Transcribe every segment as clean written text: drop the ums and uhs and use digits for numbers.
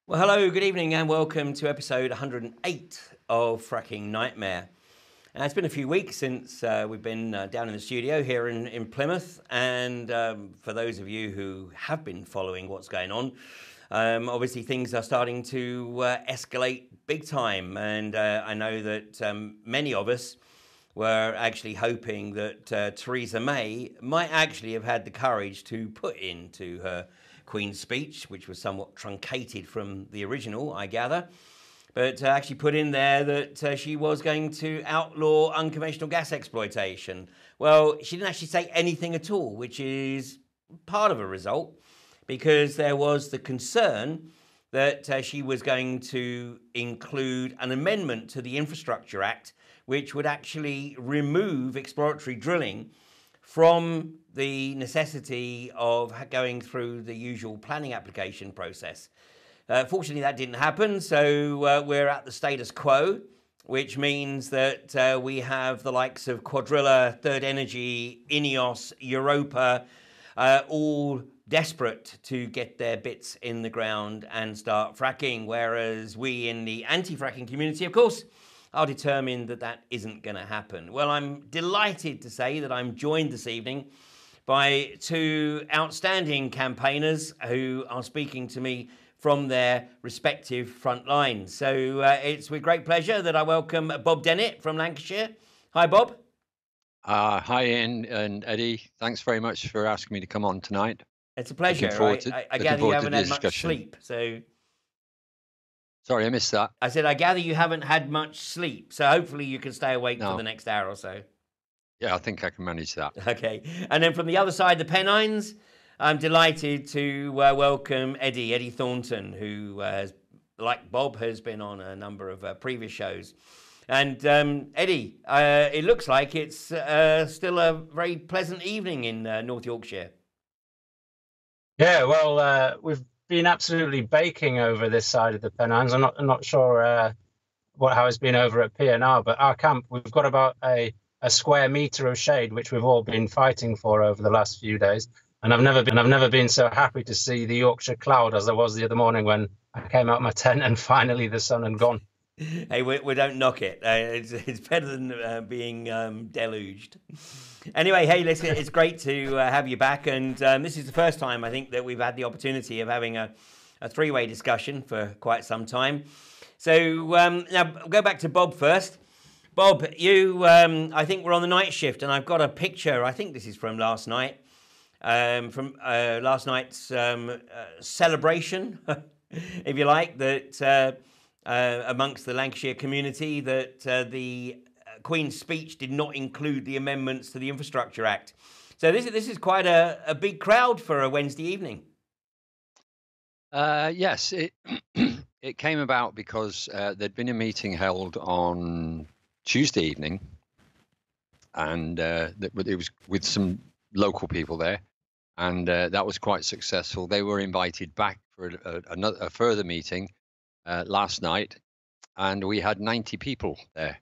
Well, hello, good evening, and welcome to episode 108 of Fracking Nightmare. It's been a few weeks since we've been down in the studio here in Plymouth, and for those of you who have been following what's going on, obviously things are starting to escalate big time, and I know that many of us were actually hoping that Theresa May might actually have had the courage to put into her Queen's speech, which was somewhat truncated from the original, I gather, but actually put in there that she was going to outlaw unconventional gas exploitation. Well, she didn't actually say anything at all, which is part of a result, because there was the concern that she was going to include an amendment to the Infrastructure Act, which would actually remove exploratory drilling from the necessity of going through the usual planning application process. Fortunately, that didn't happen, so we're at the status quo, which means that we have the likes of Quadrilla, Third Energy, Ineos, Europa, all desperate to get their bits in the ground and start fracking, whereas we in the anti-fracking community, of course, are determined that that isn't going to happen. Well, I'm delighted to say that I'm joined this evening by two outstanding campaigners who are speaking to me from their respective front lines. So it's with great pleasure that I welcome Bob Dennett from Lancashire. Hi, Bob. Hi, Ian and Eddie. Thanks very much for asking me to come on tonight. It's a pleasure. I gather you haven't had much sleep, so... Sorry, I missed that. I said, I gather you haven't had much sleep, so hopefully you can stay awake for the next hour or so. Yeah, I think I can manage that. Okay. And then from the other side, the Pennines, I'm delighted to welcome Eddie Thornton, who, like Bob, has been on a number of previous shows. And Eddie, it looks like it's still a very pleasant evening in North Yorkshire. Yeah, well, we've been absolutely baking over this side of the Pennines. I'm not sure how it's been over at PNR, but our camp, we've got about a square meter of shade, which we've all been fighting for over the last few days. And I've never been so happy to see the Yorkshire cloud as I was the other morning when I came out of my tent and finally the sun had gone. Hey, we don't knock it. It's better than being deluged. Anyway, hey, listen, it's great to have you back. And this is the first time, I think, that we've had the opportunity of having a three-way discussion for quite some time. So now go back to Bob first. Bob, you, I think, were on the night shift, and I've got a picture. I think this is from last night, from last night's celebration, if you like, that... amongst the Lancashire community, that the Queen's speech did not include the amendments to the Infrastructure Act. So this is quite a big crowd for a Wednesday evening. Yes, it came about because there'd been a meeting held on Tuesday evening, and it was with some local people there, and that was quite successful. They were invited back for a further meeting last night, and we had 90 people there.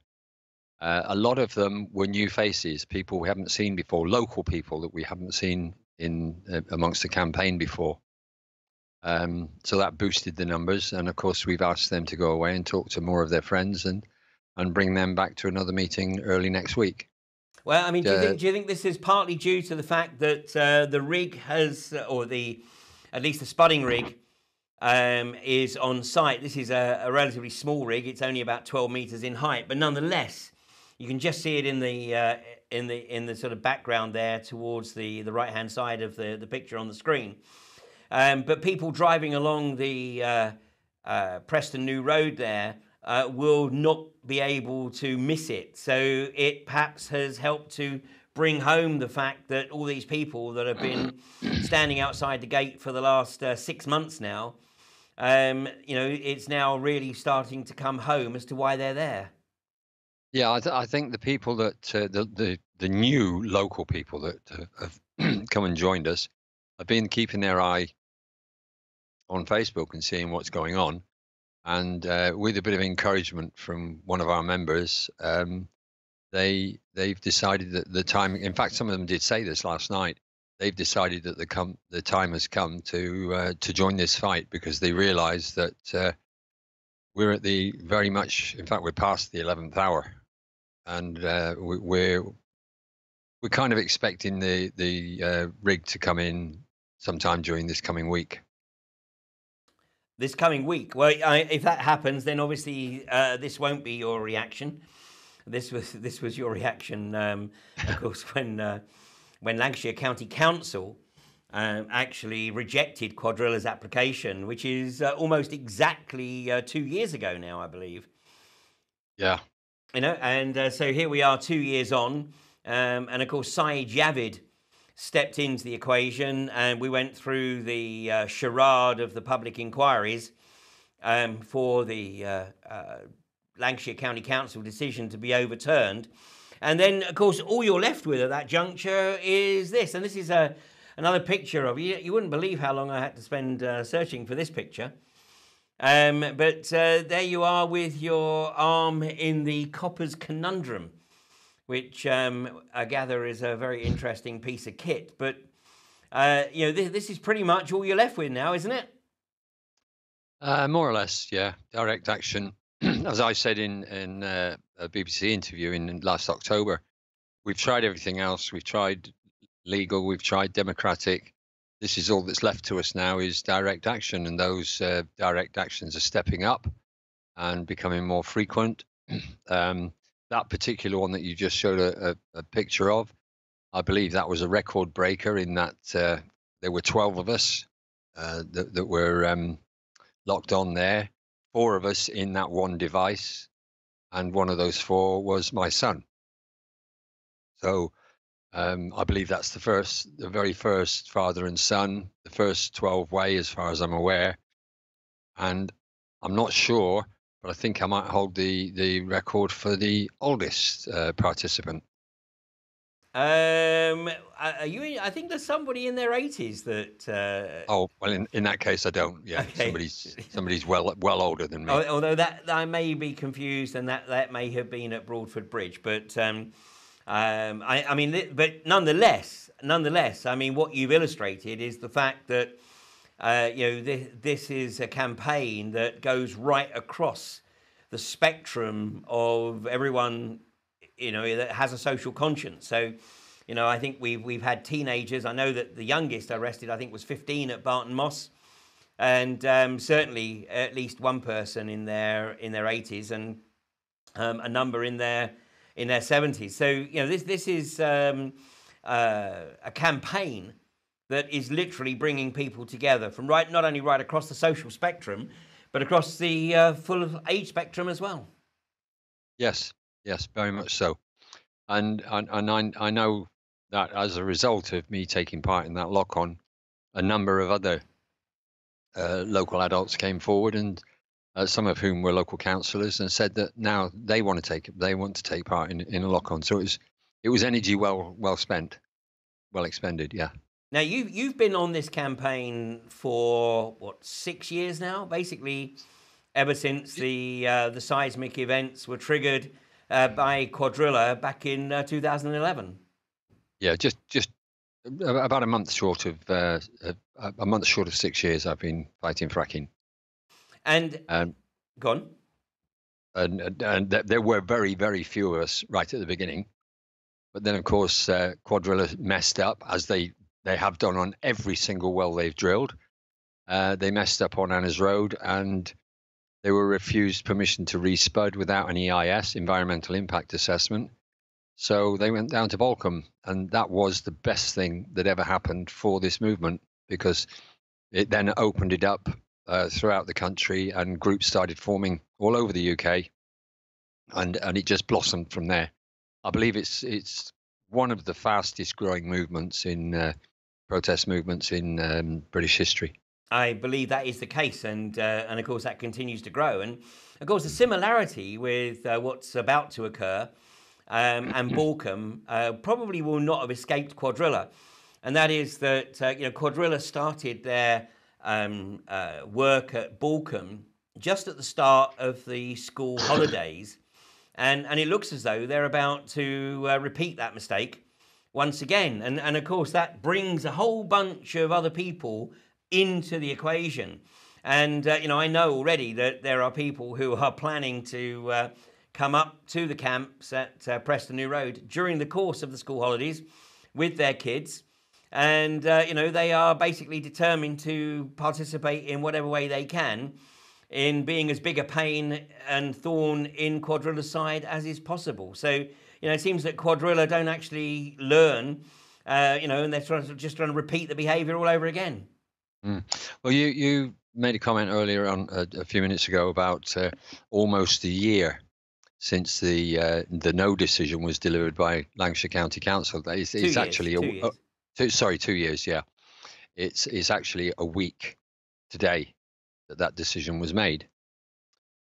A lot of them were new faces, people we haven't seen before, local people that we haven't seen in amongst the campaign before. So that boosted the numbers, and of course we've asked them to go away and talk to more of their friends and bring them back to another meeting early next week. Well, I mean, do you think this is partly due to the fact that the rig has, or at least the spudding rig, is on site? This is a relatively small rig. It's only about 12 meters in height, but nonetheless, you can just see it in the sort of background there towards the right hand side of the picture on the screen. But people driving along the Preston New Road there will not be able to miss it. So it perhaps has helped to bring home the fact that all these people that have been standing outside the gate for the last 6 months now, it's now really starting to come home as to why they're there. Yeah, I think the people that the new local people that have come and joined us have been keeping their eye on Facebook and seeing what's going on, and with a bit of encouragement from one of our members, they've decided that the time. In fact, some of them did say this last night. they've decided that the time has come to join this fight, because they realise that we're at the very much, in fact, we're past the 11th hour, and we're kind of expecting the rig to come in sometime during this coming week. This coming week. Well, if that happens, then obviously this won't be your reaction. This was your reaction, of course, when Lancashire County Council actually rejected Quadrilla's application, which is almost exactly 2 years ago now, I believe. Yeah. You know, and so here we are 2 years on, and of course Saeed Javid stepped into the equation, and we went through the charade of the public inquiries for the Lancashire County Council decision to be overturned. And then, of course, all you're left with at that juncture is this. And this is another picture of you. You wouldn't believe how long I had to spend searching for this picture. But there you are with your arm in the Copper's Conundrum, which I gather is a very interesting piece of kit. But, you know, this is pretty much all you're left with now, isn't it? More or less, yeah. Direct action. As I said in a BBC interview in last October, we've tried everything else. We've tried legal, we've tried democratic. This is all that's left to us now is direct action, and those direct actions are stepping up and becoming more frequent. That particular one that you just showed a picture of, I believe that was a record breaker in that there were 12 of us that were locked on there, 4 of us in that one device, and one of those 4 was my son. So I believe that's the very first father and son, the first 12 way, as far as I'm aware. And I'm not sure, but I think I might hold the record for the oldest participant. I think there's somebody in their 80s that. Oh well, in that case, I don't. Yeah, okay. Somebody's well older than me. Although that I may be confused, and that may have been at Broadford Bridge, but I mean, but nonetheless, I mean, what you've illustrated is the fact that you know, this is a campaign that goes right across the spectrum of everyone, you know, that has a social conscience. So, you know, I think we've had teenagers. I know that the youngest arrested, I think, was 15 at Barton Moss, and certainly at least one person in their 80s, and a number in their 70s. So, you know, this is a campaign that is literally bringing people together from not only right across the social spectrum, but across the full age spectrum as well. Yes, very much so. And I know that as a result of me taking part in that lock-on, a number of other local adults came forward, and some of whom were local councillors, and said that now they want to take part in a lock-on. So it was energy well spent, well expended. Yeah. Now you've been on this campaign for what, 6 years now, basically, ever since the seismic events were triggered by Quadrilla back in 2011. Yeah, just about a month short of 6 years. I've been fighting fracking. And go on. And there were very, very few of us right at the beginning, but then of course Quadrilla messed up, as they have done on every single well they've drilled. They messed up on Anna's Road, and they were refused permission to re-spud without an EIS, environmental impact assessment. So they went down to Balcombe, and that was the best thing that ever happened for this movement, because it then opened it up throughout the country, and groups started forming all over the UK, and it just blossomed from there. I believe it's one of the fastest growing movements in protest movements in British history. I believe that is the case, and of course that continues to grow. And of course the similarity with what's about to occur and Balcombe probably will not have escaped Quadrilla, and that is that you know, Quadrilla started their work at Balcombe just at the start of the school holidays, and it looks as though they're about to repeat that mistake once again. And of course, that brings a whole bunch of other people into the equation. And, I know already that there are people who are planning to come up to the camps at Preston New Road during the course of the school holidays with their kids. And, they are basically determined to participate in whatever way they can in being as big a pain and thorn in Quadrilla's side as is possible. So, it seems that Quadrilla don't actually learn, and they're just trying to repeat the behaviour all over again. Mm. Well, you made a comment earlier on a few minutes ago about almost a year since the no decision was delivered by Lancashire County Council. It's actually 2 years. 2 years. Yeah, it's actually a week today that decision was made.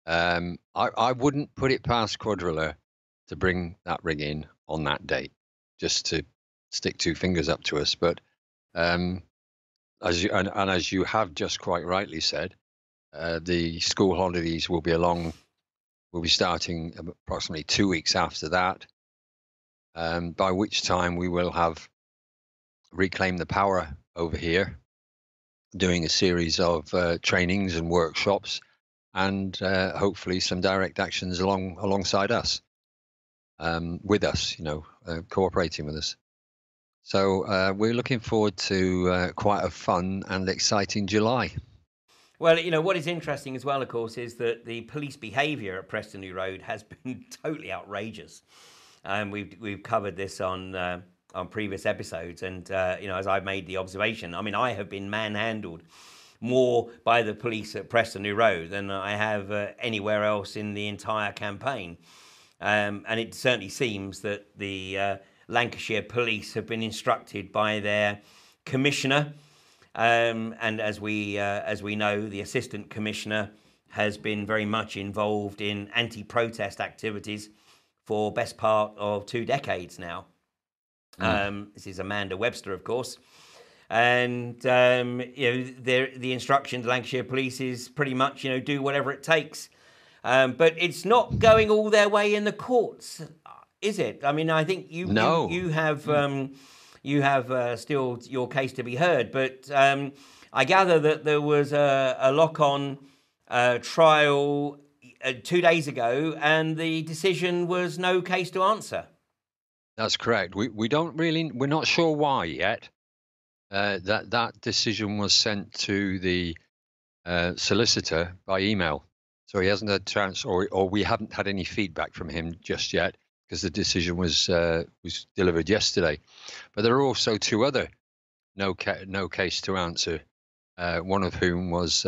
I wouldn't put it past Quadrilla to bring that rig in on that date, just to stick two fingers up to us. But as you have just quite rightly said, the school holidays will be starting approximately 2 weeks after that, by which time we will have reclaimed the power over here, doing a series of trainings and workshops, and hopefully some direct actions alongside us, with us, cooperating with us. So we're looking forward to quite a fun and exciting July. Well, what is interesting as well, of course, is that the police behaviour at Preston New Road has been totally outrageous. We've covered this on previous episodes, and as I've made the observation, I have been manhandled more by the police at Preston New Road than I have anywhere else in the entire campaign, and it certainly seems that the Lancashire police have been instructed by their commissioner. And as we know, the assistant commissioner has been very much involved in anti-protest activities for best part of 2 decades now. This is Amanda Webster, of course, and the instruction to Lancashire Police is pretty much do whatever it takes, but it's not going all their way in the courts, is it? I think you have still your case to be heard, but I gather that there was a lock-on trial 2 days ago, and the decision was no case to answer. That's correct. We're not sure why yet. That decision was sent to the solicitor by email, so he hasn't had a chance, or we haven't had any feedback from him just yet, because the decision was delivered yesterday. But there are also 2 other no case to answer. One of whom was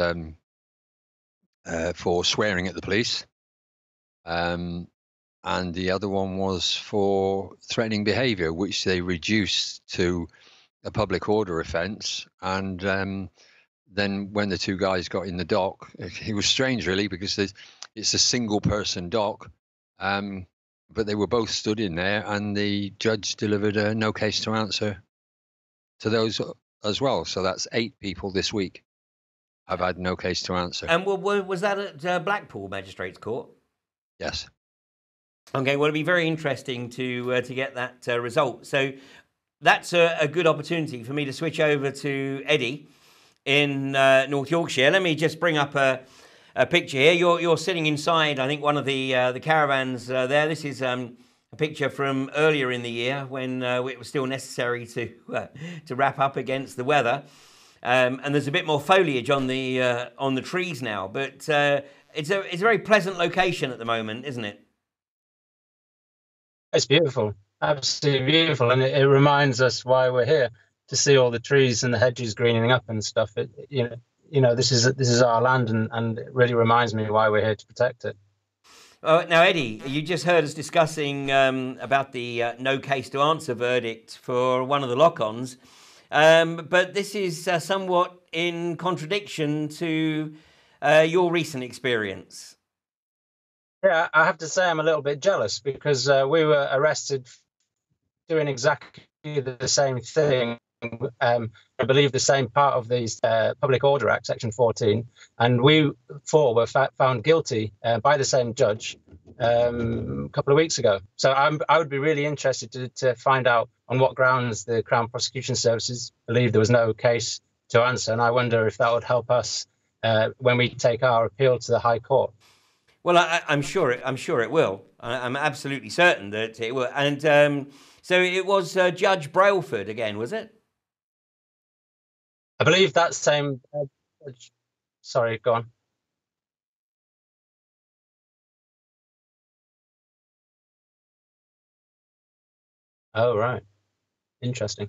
for swearing at the police, and the other one was for threatening behaviour, which they reduced to a public order offence. And then when the 2 guys got in the dock, it was strange, really, because it's a single person dock. But they were both stood in there, and the judge delivered a no case to answer to those as well. So that's 8 people this week have had no case to answer. And was that at Blackpool Magistrates Court? Yes. Okay, well, it'd be very interesting to get that result. So that's a good opportunity for me to switch over to Eddie in North Yorkshire. Let me just bring up a picture here. You're sitting inside, I think, one of the caravans there. This is a picture from earlier in the year when it was still necessary to wrap up against the weather. And there's a bit more foliage on the trees now, but it's a very pleasant location at the moment, isn't it? It's beautiful, absolutely beautiful, and it reminds us why we're here, to see all the trees and the hedges greening up and stuff. This is our land, and it really reminds me why we're here to protect it. Now, Eddie, you just heard us discussing about the no case to answer verdict for one of the lock-ons, but this is somewhat in contradiction to your recent experience. Yeah, I have to say I'm a little bit jealous, because we were arrested doing exactly the same thing. I believe the same part of the Public Order Act, Section 14, and we 4 were found guilty by the same judge a couple of weeks ago. So I would be really interested to find out on what grounds the Crown Prosecution Services believe there was no case to answer, and I wonder if that would help us when we take our appeal to the High Court. Well, I'm sure it will. I'm absolutely certain that it will. And so it was Judge Brailford again, was it? I believe that same. Sorry, go on. Oh, right. Interesting.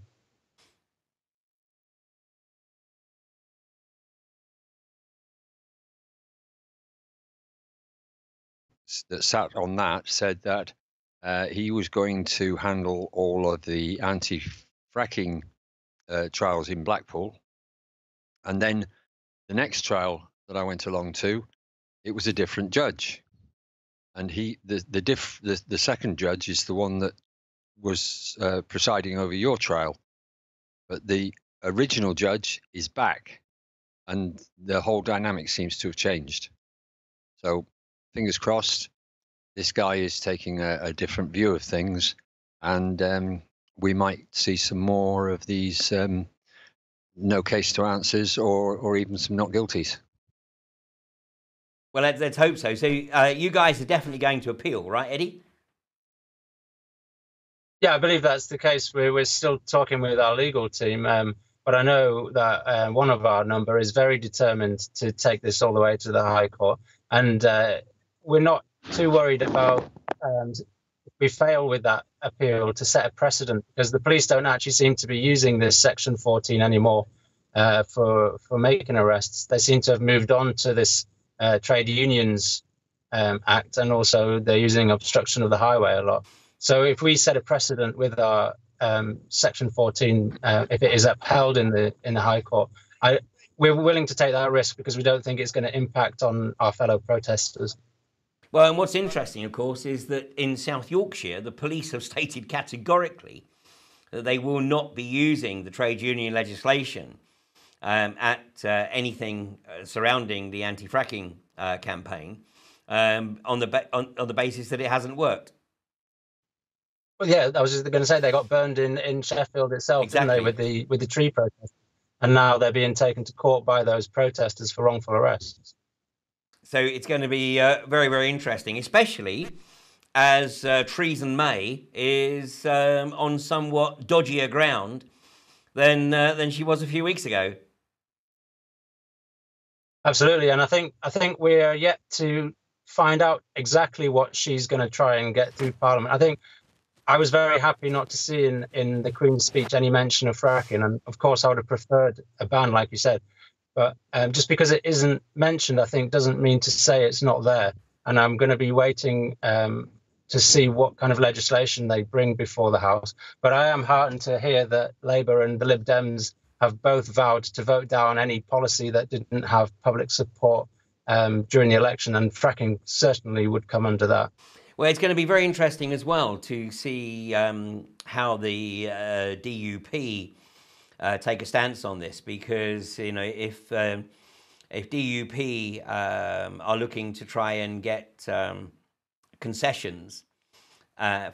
That sat on that said that he was going to handle all of the anti-fracking trials in Blackpool, and then the next trial that I went along to, it was a different judge, and the second judge is the one that was presiding over your trial, but the original judge is back, and the whole dynamic seems to have changed. So fingers crossed, this guy is taking a different view of things, and we might see some more of these no case to answers, or even some not guilties. Well, let's hope so. So you guys are definitely going to appeal, right, Eddie? Yeah, I believe that's the case. We're still talking with our legal team, but I know that one of our number is very determined to take this all the way to the High Court, and we're not too worried about if we fail with that appeal to set a precedent, because the police don't actually seem to be using this Section 14 anymore for making arrests. They seem to have moved on to this Trade Unions Act, and also they're using obstruction of the highway a lot. So if we set a precedent with our Section 14, if it is upheld in the High Court, we're willing to take that risk because we don't think it's going to impact on our fellow protesters. Well, and what's interesting, of course, is that in South Yorkshire, the police have stated categorically that they will not be using the trade union legislation at anything surrounding the anti-fracking campaign on the basis that it hasn't worked. Well, yeah, I was just going to say they got burned in Sheffield itself, exactly. Didn't they, with the tree protest, and now they're being taken to court by those protesters for wrongful arrests. So it's going to be very, very interesting, especially as Theresa May is on somewhat dodgier ground than she was a few weeks ago. Absolutely, and I think we are yet to find out exactly what she's going to try and get through Parliament. I think I was very happy not to see in the Queen's speech any mention of fracking, and of course I would have preferred a ban, like you said. But just because it isn't mentioned, I think, doesn't mean to say it's not there. And I'm going to be waiting to see what kind of legislation they bring before the House. But I am heartened to hear that Labour and the Lib Dems have both vowed to vote down any policy that didn't have public support during the election, and fracking certainly would come under that. Well, it's going to be very interesting as well to see how the DUP take a stance on this, because if DUP are looking to try and get concessions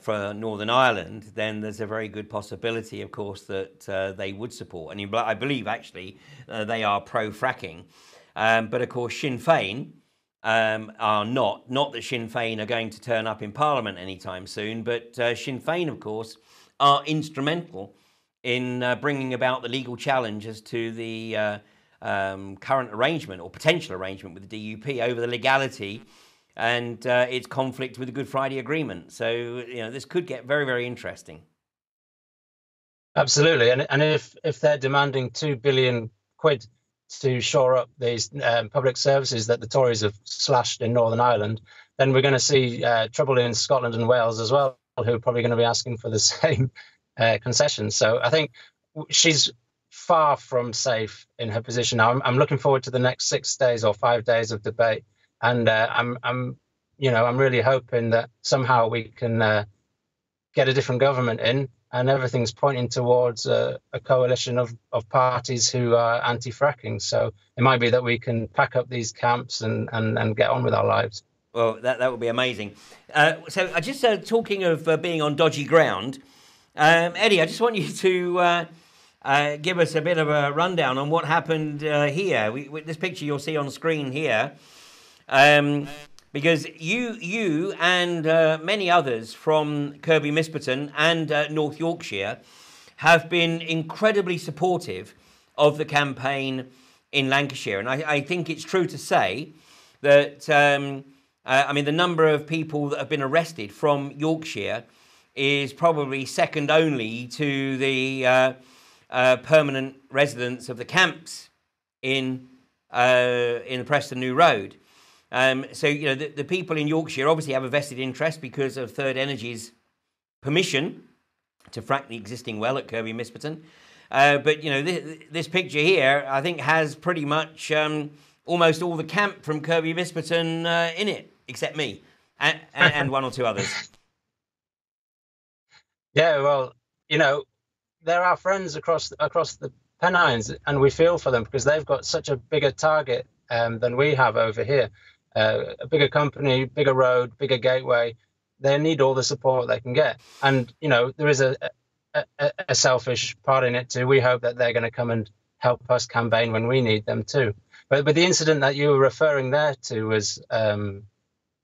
for Northern Ireland, then there's a very good possibility, of course, that they would support. And I believe actually they are pro-fracking, but of course Sinn Féin are not. Not that Sinn Féin are going to turn up in Parliament anytime soon, but Sinn Féin, of course, are instrumental in bringing about the legal challenges to the current arrangement or potential arrangement with the DUP over the legality and its conflict with the Good Friday Agreement. So, this could get very, very interesting. Absolutely. And if they're demanding £2 billion to shore up these public services that the Tories have slashed in Northern Ireland, then we're going to see trouble in Scotland and Wales as well, who are probably going to be asking for the same concessions. So I think she's far from safe in her position. I'm looking forward to the next 6 days or 5 days of debate, and I'm really hoping that somehow we can get a different government in, and everything's pointing towards a coalition of parties who are anti-fracking. So it might be that we can pack up these camps and get on with our lives. Well, that would be amazing. So I just talking of being on dodgy ground, Eddie, I just want you to give us a bit of a rundown on what happened here. This picture you'll see on screen here, because you and many others from Kirkby Misperton and North Yorkshire have been incredibly supportive of the campaign in Lancashire, and I think it's true to say that. I mean, the number of people that have been arrested from Yorkshire is probably second only to the permanent residents of the camps in the Preston New Road. So, you know, the people in Yorkshire obviously have a vested interest because of Third Energy's permission to frack the existing well at Kirkby Misperton. But, you know, this picture here, I think, has pretty much almost all the camp from Kirkby Misperton in it, except me and one or two others. Yeah, well, you know, they're our friends across the Pennines, and we feel for them because they've got such a bigger target than we have over here. A bigger company, bigger road, bigger gateway. They need all the support they can get. And, you know, there is a selfish part in it too. We hope that they're going to come and help us campaign when we need them too. But the incident that you were referring there to was a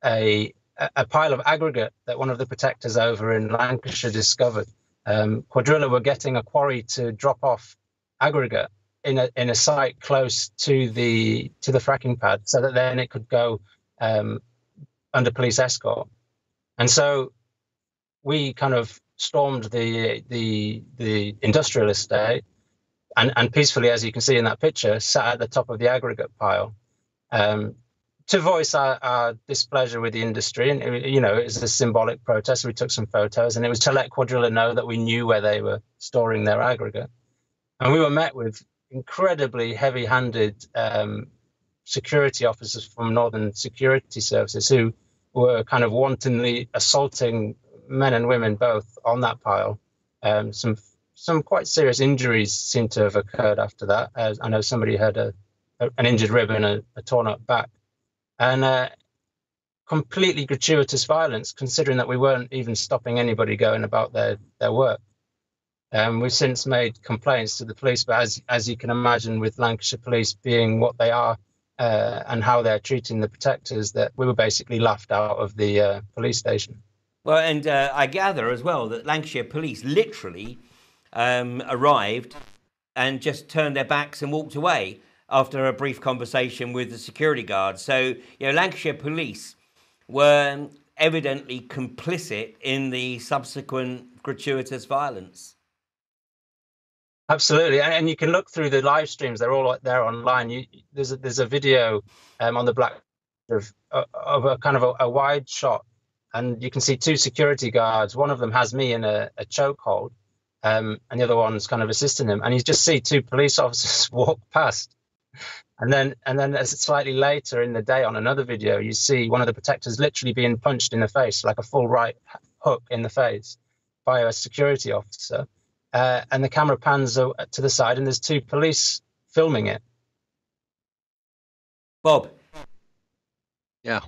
pile of aggregate that one of the protectors over in Lancashire discovered. Quadrilla were getting a quarry to drop off aggregate in a site close to the fracking pad, so that then it could go under police escort. And so we kind of stormed the industrial estate and peacefully, as you can see in that picture, sat at the top of the aggregate pile. To voice our displeasure with the industry, and you know, it was a symbolic protest. We took some photos, and it was to let Quadrilla know that we knew where they were storing their aggregate. And we were met with incredibly heavy-handed security officers from Northern Security Services who were kind of wantonly assaulting men and women both on that pile. Some quite serious injuries seem to have occurred after that. I know somebody had an injured rib and a torn-up back. And completely gratuitous violence, considering that we weren't even stopping anybody going about their work. We've since made complaints to the police, but as you can imagine, with Lancashire Police being what they are and how they're treating the protectors, that we were basically laughed out of the police station. Well, and I gather as well that Lancashire Police literally arrived and just turned their backs and walked away after a brief conversation with the security guards. So, you know, Lancashire Police were evidently complicit in the subsequent gratuitous violence. Absolutely, and you can look through the live streams; they're all there online. There's a video on the black of a kind of a wide shot, and you can see two security guards. One of them has me in a chokehold, and the other one's kind of assisting him. And you just see two police officers walk past. And then slightly later in the day on another video, you see one of the protectors literally being punched in the face, like a full right hook in the face by a security officer. And the camera pans to the side and there's two police filming it. Bob. Yeah.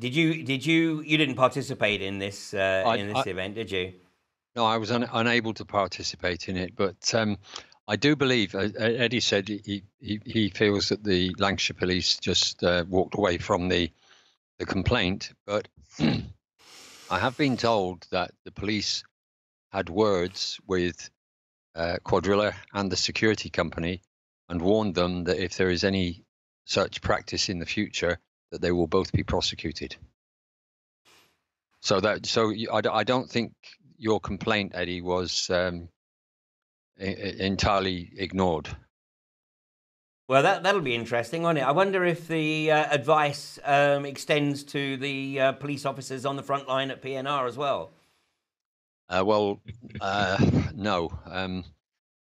You didn't participate in this event, did you? No, I was unable to participate in it, but I do believe, Eddie said he feels that the Lancashire Police just walked away from the complaint, but I have been told that the police had words with Quadrilla and the security company and warned them that if there is any such practice in the future, that they will both be prosecuted. So I don't think your complaint, Eddie, was entirely ignored. Well, that'll be interesting, won't it? I wonder if the advice extends to the police officers on the front line at PNR as well. No.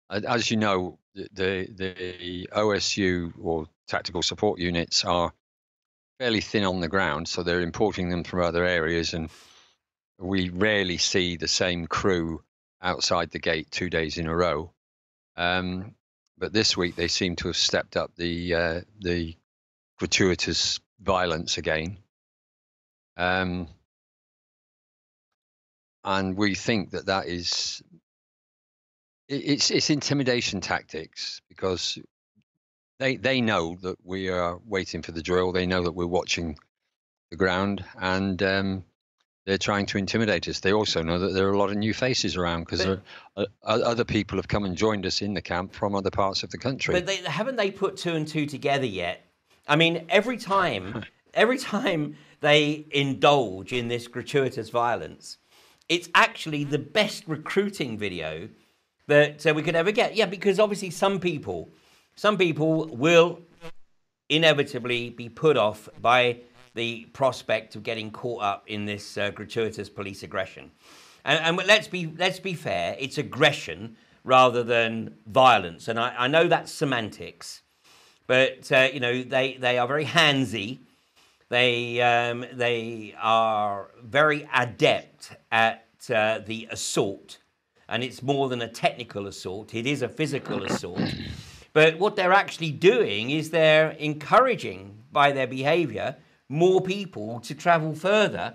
As you know, the OSU or tactical support units are fairly thin on the ground, so they're importing them from other areas, and we rarely see the same crew outside the gate 2 days in a row. But this week they seem to have stepped up the gratuitous violence again. And we think that is it's intimidation tactics, because they know that we are waiting for the drill. They know that we're watching the ground, and they're trying to intimidate us. They also know that there are a lot of new faces around, because other people have come and joined us in the camp from other parts of the country. But haven't they put two and two together yet? I mean, every time they indulge in this gratuitous violence, it's actually the best recruiting video that we could ever get. Yeah, because obviously some people will inevitably be put off by the prospect of getting caught up in this gratuitous police aggression. And let's be fair, it's aggression rather than violence. And I know that's semantics, but you know, they are very handsy. They are very adept at the assault, and it's more than a technical assault. It is a physical assault. But what they're actually doing is they're encouraging, by their behavior, more people to travel further.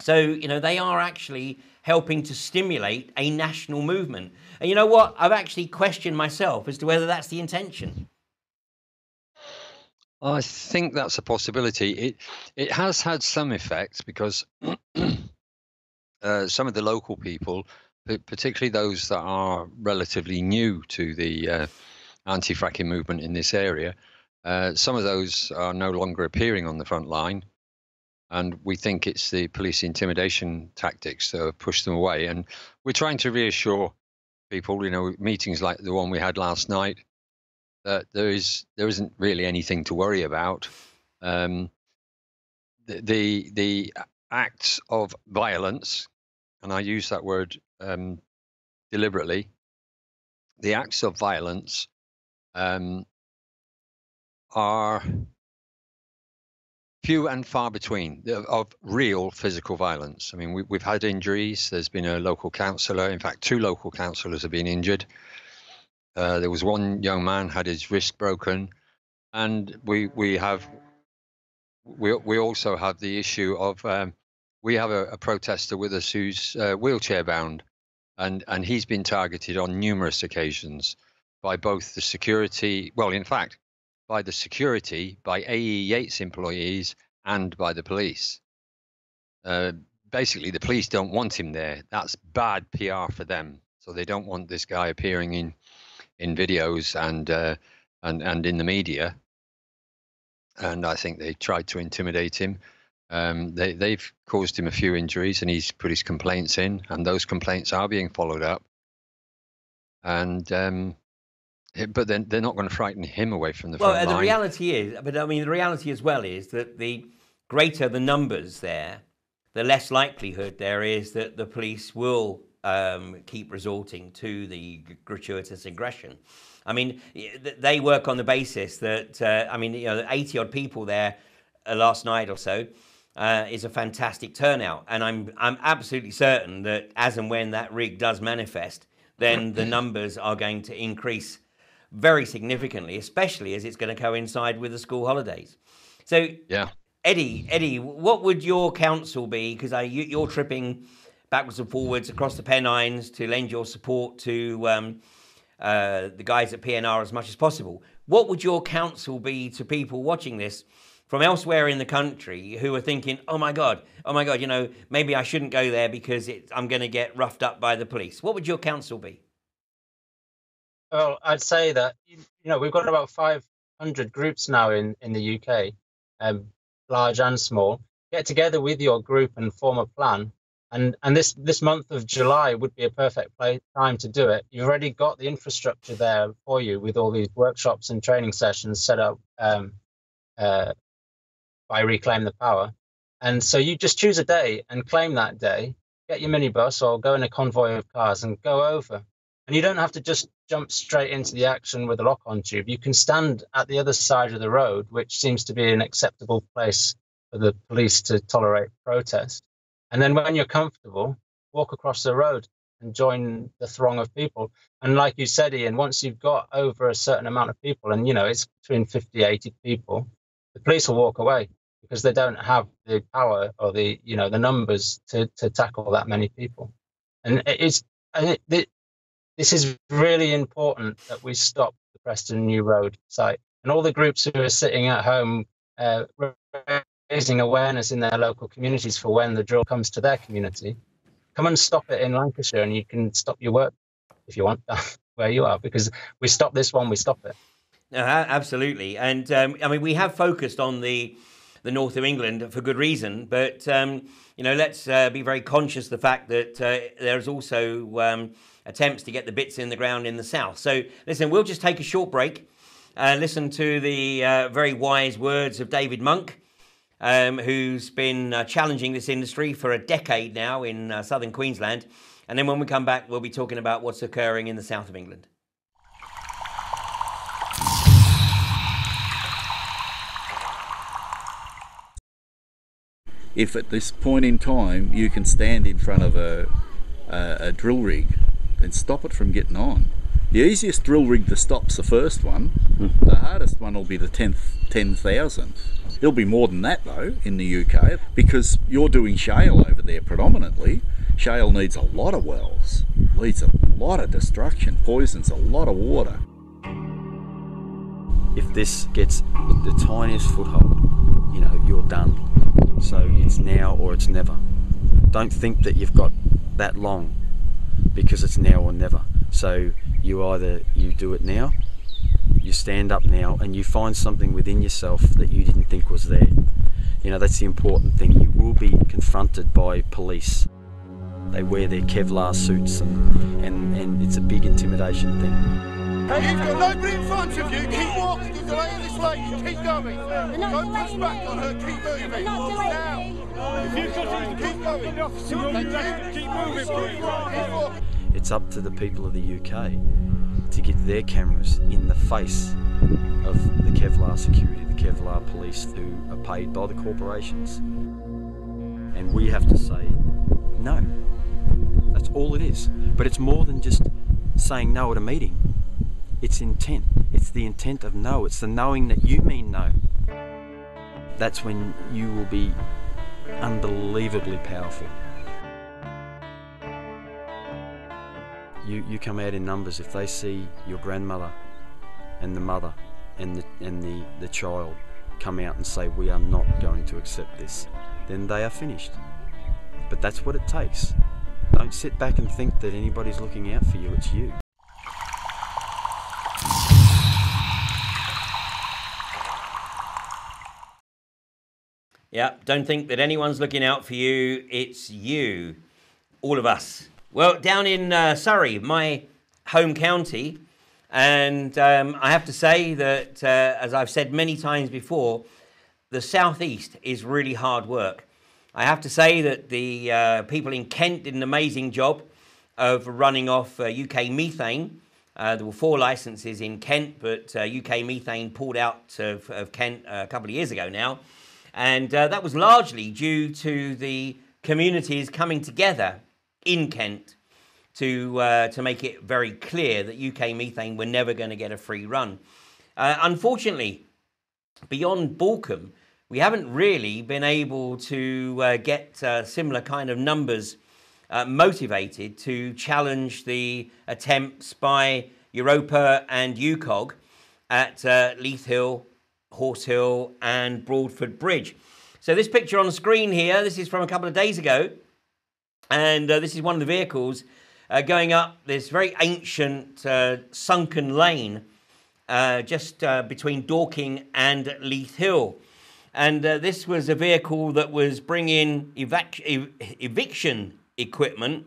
So, you know, they are actually helping to stimulate a national movement. And you know what? I've actually questioned myself as to whether that's the intention. I think that's a possibility. It has had some effects, because some of the local people, particularly those that are relatively new to the anti-fracking movement in this area, some of those are no longer appearing on the front line. And we think it's the police intimidation tactics that have pushed them away. And we're trying to reassure people, you know, meetings like the one we had last night, that there isn't really anything to worry about. The acts of violence, and I use that word deliberately, the acts of violence are few and far between of real physical violence. I mean, we've had injuries. There's been a local councillor, in fact, 2 local councillors have been injured. There was one young man had his wrist broken, and we also have the issue of we have a protester with us who's wheelchair bound, and he's been targeted on numerous occasions by both the security, well, in fact, by the security, by AE Yates employees, and by the police. Basically, the police don't want him there. That's bad PR for them. So they don't want this guy appearing in videos and in the media. And I think they tried to intimidate him. They've caused him a few injuries, and he's put his complaints in, and those complaints are being followed up. And but then they're not going to frighten him away from the front line. Well, the reality is, but I mean, the reality as well is that the greater the numbers there, the less likelihood there is that the police will keep resorting to the gratuitous aggression. I mean, they work on the basis that, I mean, you know, 80 odd people there last night or so is a fantastic turnout. And I'm absolutely certain that as and when that rig does manifest, then the numbers are going to increase very significantly, especially as it's going to coincide with the school holidays. So, yeah, Eddie, what would your counsel be? Because you're tripping backwards and forwards across the Pennines to lend your support to the guys at PNR as much as possible. What would your counsel be to people watching this from elsewhere in the country who are thinking, oh my God, you know, maybe I shouldn't go there because I'm going to get roughed up by the police? What would your counsel be? Well, I'd say that, you know, we've got about 500 groups now in the UK, large and small. Get together with your group and form a plan. And this month of July would be a perfect time to do it. You've already got the infrastructure there for you with all these workshops and training sessions set up by Reclaim the Power. And so you just choose a day and claim that day, get your minibus or go in a convoy of cars and go over. And you don't have to just jump straight into the action with a lock-on tube. You can stand at the other side of the road, which seems to be an acceptable place for the police to tolerate protest. And then when you're comfortable, walk across the road and join the throng of people. And like you said, Ian, once you've got over a certain amount of people, and, you know, it's between 50, 80 people, the police will walk away because they don't have the power or the the numbers to tackle that many people. And this is really important that we stop the Preston New Road site, and all the groups who are sitting at home raising awareness in their local communities for when the drill comes to their community. Come and stop it in Lancashire, and you can stop your work if you want where you are, because we stop this one, we stop it. No, absolutely. And I mean, we have focused on the north of England for good reason, but let's be very conscious of the fact that there's also attempts to get the bits in the ground in the south. So listen, we'll just take a short break and listen to the very wise words of David Monk, who's been challenging this industry for a decade now in southern Queensland. And then when we come back, we'll be talking about what's occurring in the south of England. If at this point in time you can stand in front of a drill rig, then stop it from getting on. The easiest drill rig to stop's the first one. The hardest one will be the 10,000th. It'll be more than that though in the UK, because you're doing shale over there predominantly. Shale needs a lot of wells, leads a lot of destruction, poisons a lot of water. If this gets the tiniest foothold, you're done. So it's now or it's never. Don't think that you've got that long, because it's now or never. So you do it now, you stand up now, and you find something within yourself that you didn't think was there. That's the important thing. You will be confronted by police. They wear their Kevlar suits, and it's a big intimidation thing. Hey, you've got nobody in front of you. Keep walking. You're delaying this lady. Keep going. Don't push back on her. Keep moving. Now. If you've got to keep going. Keep moving, please. It's up to the people of the UK to get their cameras in the face of the Kevlar security, the Kevlar police who are paid by the corporations. And we have to say no. That's all it is. But it's more than just saying no at a meeting. It's intent. It's the intent of no. It's the knowing that you mean no. That's when you will be unbelievably powerful. You come out in numbers. If they see your grandmother and the mother and the child come out and say, we are not going to accept this, then they are finished. But that's what it takes. Don't sit back and think that anybody's looking out for you. It's you. Yeah, don't think that anyone's looking out for you. It's you. All of us. Well, down in Surrey, my home county, and I have to say that, as I've said many times before, the southeast is really hard work. I have to say that the people in Kent did an amazing job of running off UK methane. There were 4 licenses in Kent, but UK methane pulled out of Kent a couple of years ago now. And that was largely due to the communities coming together in Kent to make it very clear that UK methane were never going to get a free run. Unfortunately, beyond Balcombe, we haven't really been able to get similar kind of numbers motivated to challenge the attempts by Europa and UCOG at Leith Hill, Horse Hill and Broadford Bridge. So this picture on the screen here, this is from a couple of days ago, and this is one of the vehicles going up this very ancient sunken lane just between Dorking and Leith Hill. And this was a vehicle that was bringing eviction equipment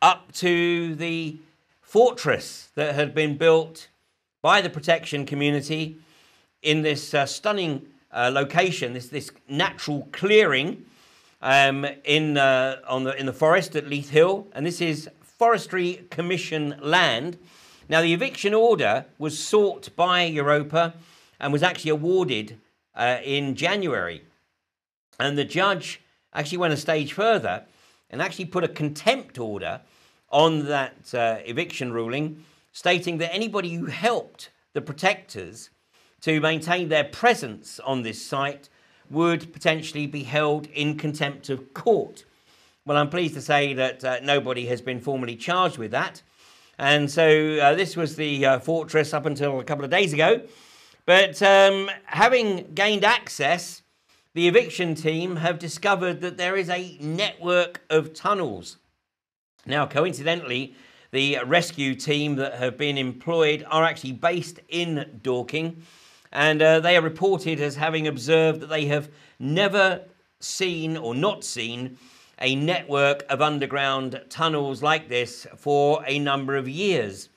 up to the fortress that had been built by the protection community in this stunning location, this natural clearing in the forest at Leith Hill, and this is Forestry Commission land. Now, the eviction order was sought by Europa and was actually awarded in January, and the judge actually went a stage further and actually put a contempt order on that eviction ruling, stating that anybody who helped the protectors to maintain their presence on this site would potentially be held in contempt of court. Well, I'm pleased to say that nobody has been formally charged with that. And so this was the fortress up until a couple of days ago. But having gained access, the eviction team have discovered that there is a network of tunnels. Now, coincidentally, the rescue team that have been employed are actually based in Dorking, and they are reported as having observed that they have never seen or not seen a network of underground tunnels like this for a number of years.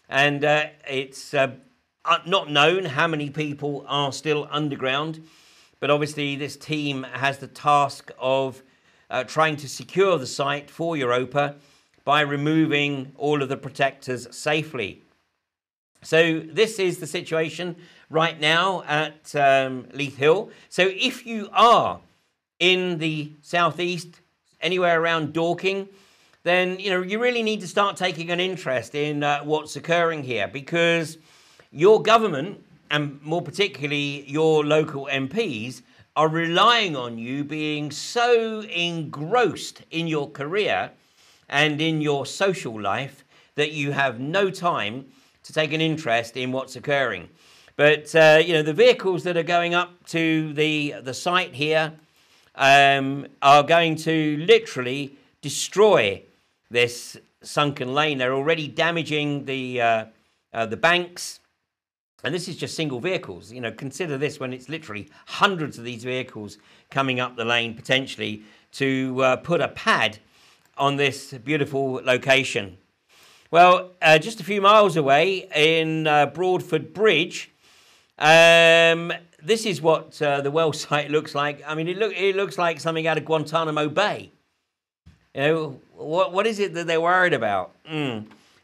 And it's not known how many people are still underground, but obviously this team has the task of trying to secure the site for Europa by removing all of the protectors safely. So this is the situation right now at Leith Hill. So if you are in the southeast, anywhere around Dorking, then you really need to start taking an interest in what's occurring here, because your government, and more particularly your local MPs, are relying on you being so engrossed in your career and in your social life that you have no time to take an interest in what's occurring. But the vehicles that are going up to the site here are going to literally destroy this sunken lane. They're already damaging the banks, and this is just single vehicles. Consider this when it's literally hundreds of these vehicles coming up the lane potentially to put a pad on this beautiful location. Well, just a few miles away in Broadford Bridge, this is what the well site looks like. I mean, it looks like something out of Guantanamo Bay. What is it that they're worried about?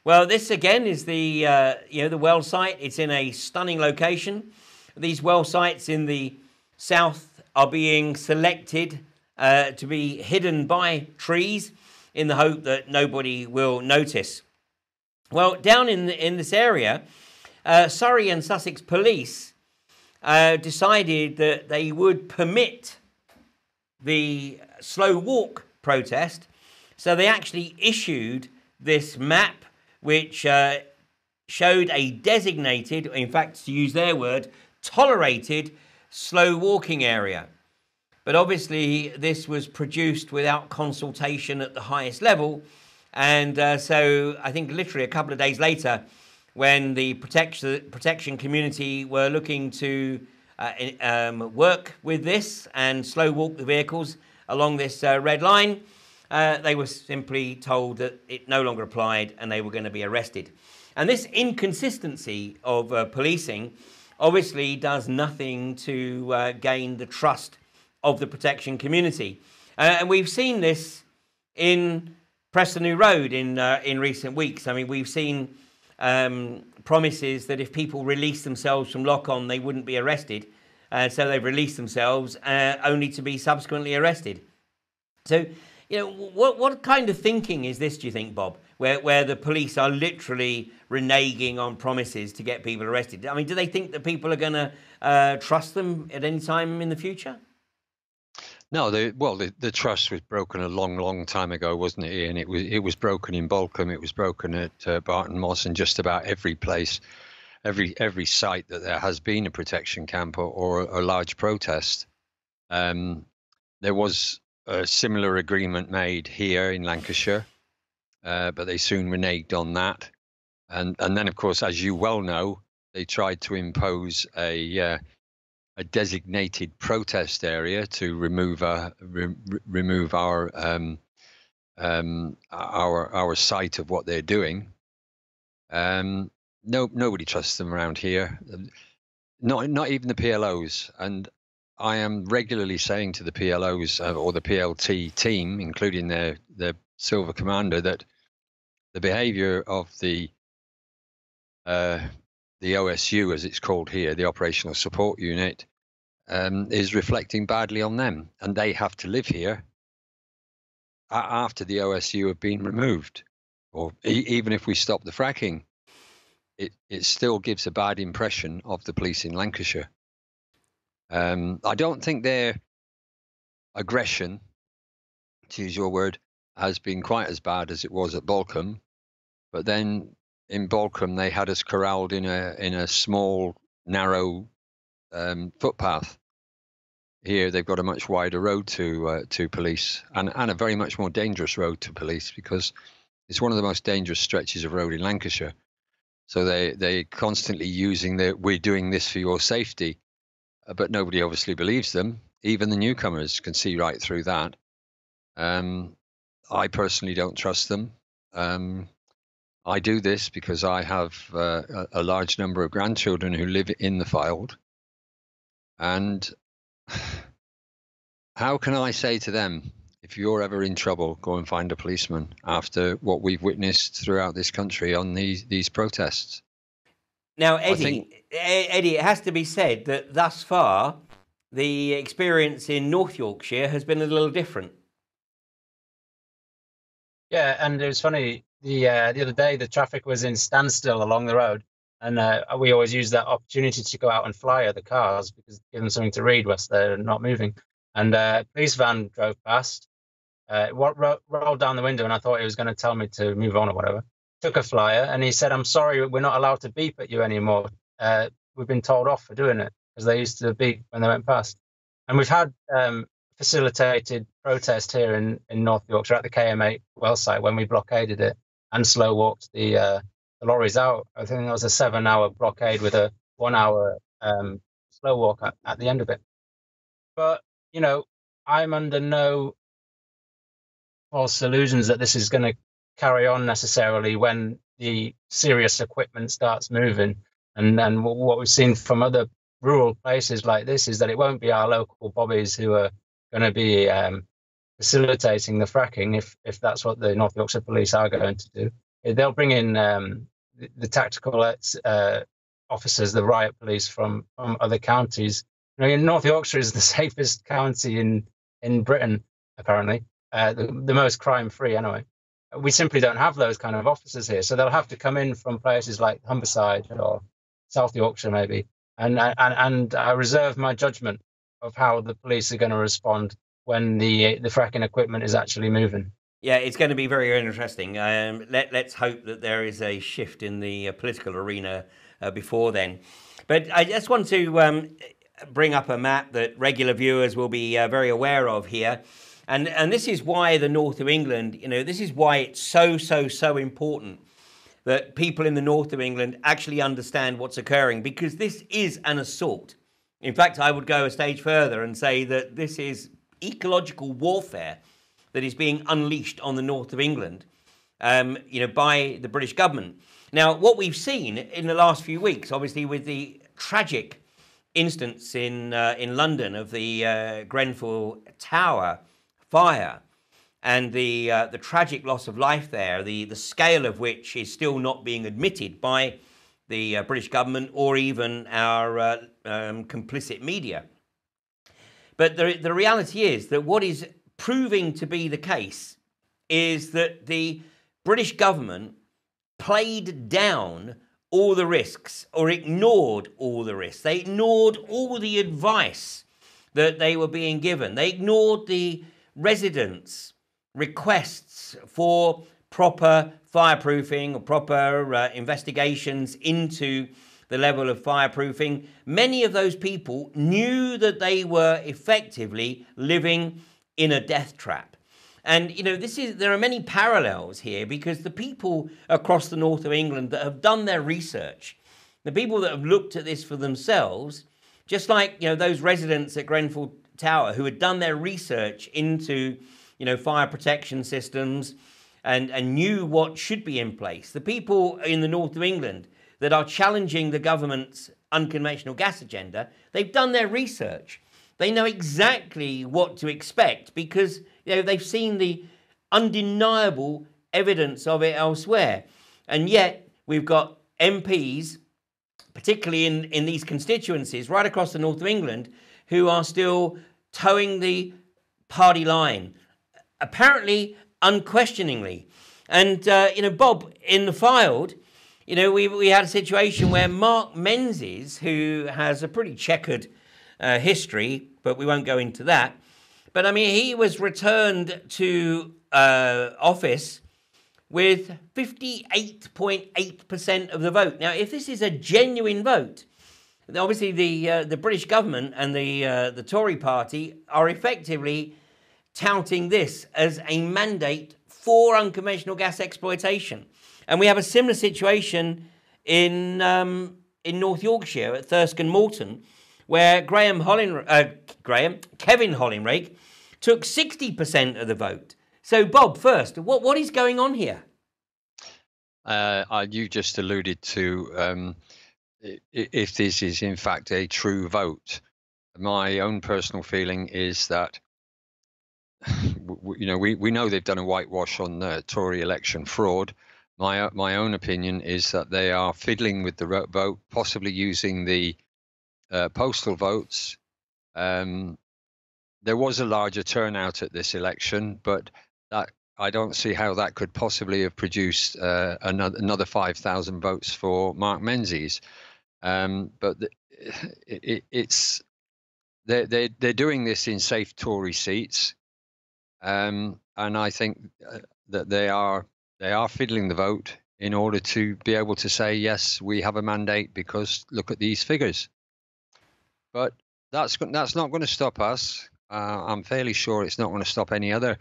Well, this again is the the well site. It's in a stunning location. These well sites in the south are being selected to be hidden by trees in the hope that nobody will notice. Well, down in this area, Surrey and Sussex police decided that they would permit the slow walk protest. So they actually issued this map which showed a designated, in fact, to use their word, tolerated slow walking area. But obviously this was produced without consultation at the highest level. And so I think literally a couple of days later, when the protection community were looking to work with this and slow walk the vehicles along this red line, they were simply told that it no longer applied and they were going to be arrested. And this inconsistency of policing obviously does nothing to gain the trust of the protection community. And we've seen this in Preston New Road in recent weeks. I mean, we've seen promises that if people release themselves from lock-on, they wouldn't be arrested. So they've released themselves only to be subsequently arrested. So, what kind of thinking is this, do you think, Bob, where the police are literally reneging on promises to get people arrested? I mean, do they think that people are going to trust them at any time in the future? No, the trust was broken a long time ago, wasn't it, Ian? It was broken in Bolcombe, it was broken at Barton Moss, and just about every place, every site that there has been a protection camp or a large protest. There was a similar agreement made here in Lancashire, but they soon reneged on that. And then, of course, as you well know, they tried to impose a designated protest area to remove our sight of what they're doing. Nobody trusts them around here. Not even the PLOs. And I am regularly saying to the PLOs or the PLT team, including their Silver Commander, that the behaviour of the OSU, as it's called here, the Operational Support Unit, is reflecting badly on them, and they have to live here after the OSU have been removed, or even if we stop the fracking, it still gives a bad impression of the police in Lancashire. I don't think their aggression, to use your word, has been quite as bad as it was at Bolcombe. But then in Bolcombe, they had us corralled in a small, narrow footpath. Here, they've got a much wider road to police, and a very much more dangerous road to police, because it's one of the most dangerous stretches of road in Lancashire. So they constantly using we're doing this for your safety, but nobody obviously believes them. Even the newcomers can see right through that. I personally don't trust them. I do this because I have a large number of grandchildren who live in the Fylde, and how can I say to them, if you're ever in trouble, go and find a policeman, after what we've witnessed throughout this country on these protests? Now, Eddie, it has to be said that thus far, the experience in North Yorkshire has been a little different. Yeah, and it was funny, the other day, the traffic was in standstill along the road, and we always use that opportunity to go out and fly at the cars, because give them something to read whilst they're not moving. And a police van drove past, rolled down the window, and I thought he was going to tell me to move on or whatever. Took a flyer, and he said, "I'm sorry, we're not allowed to beep at you anymore. We've been told off for doing it," because they used to beep when they went past. And we've had facilitated protest here in North Yorkshire at the KM8 well site when we blockaded it and slow walked the lorries out. I think it was a 7-hour blockade with a 1-hour slow walk at the end of it. But, you know, I'm under no false illusions that this is going to carry on necessarily when the serious equipment starts moving. And what we've seen from other rural places like this is that it won't be our local bobbies who are going to be facilitating the fracking, if that's what the North Yorkshire Police are going to do. They'll bring in the tactical officers, the riot police from other counties. You know, North Yorkshire is the safest county in Britain, apparently, the most crime-free anyway. We simply don't have those kind of officers here, so they'll have to come in from places like Humberside or South Yorkshire maybe, and I reserve my judgment of how the police are going to respond when the fracking equipment is actually moving. Yeah, it's going to be very interesting. Let's hope that there is a shift in the political arena before then. But I just want to bring up a map that regular viewers will be very aware of here. And this is why the north of England, you know, this is why it's so important that people in the north of England actually understand what's occurring, because this is an assault. In fact, I would go a stage further and say that this is ecological warfare that is being unleashed on the north of England, you know, by the British government. Now, what we've seen in the last few weeks, obviously with the tragic instance in London of the Grenfell Tower fire, and the tragic loss of life there, the scale of which is still not being admitted by the British government or even our complicit media. But the reality is that what is proving to be the case is that the British government played down all the risks, or ignored all the risks. They ignored all the advice that they were being given. They ignored the residents' requests for proper fireproofing or proper investigations into the level of fireproofing. Many of those people knew that they were effectively living in a death trap. And, you know, there are many parallels here, because the people across the north of England that have done their research, the people that have looked at this for themselves, just like, you know, those residents at Grenfell Tower who had done their research into, you know, fire protection systems and knew what should be in place. The people in the north of England that are challenging the government's unconventional gas agenda, they've done their research. They know exactly what to expect, because, you know, they've seen the undeniable evidence of it elsewhere. And yet we've got MPs, particularly in these constituencies right across the north of England, who are still towing the party line, apparently unquestioningly. And, you know, Bob, in the Fylde, you know, we had a situation where Mark Menzies, who has a pretty checkered history, but we won't go into that. But I mean, he was returned to office with 58.8% of the vote. Now, if this is a genuine vote, obviously the British government and the Tory party are effectively touting this as a mandate for unconventional gas exploitation. And we have a similar situation in North Yorkshire at Thirsk and Moulton, where Kevin Hollinrake took 60% of the vote. So, Bob, first, what is going on here? You just alluded to if this is in fact a true vote. My own personal feeling is that, we know they've done a whitewash on Tory election fraud. My own opinion is that they are fiddling with the vote, possibly using the postal votes. There was a larger turnout at this election, but that I don't see how that could possibly have produced another 5,000 votes for Mark Menzies. But they're doing this in safe Tory seats, and I think that they are fiddling the vote in order to be able to say, yes, we have a mandate because look at these figures. But that's not going to stop us. I'm fairly sure it's not going to stop any other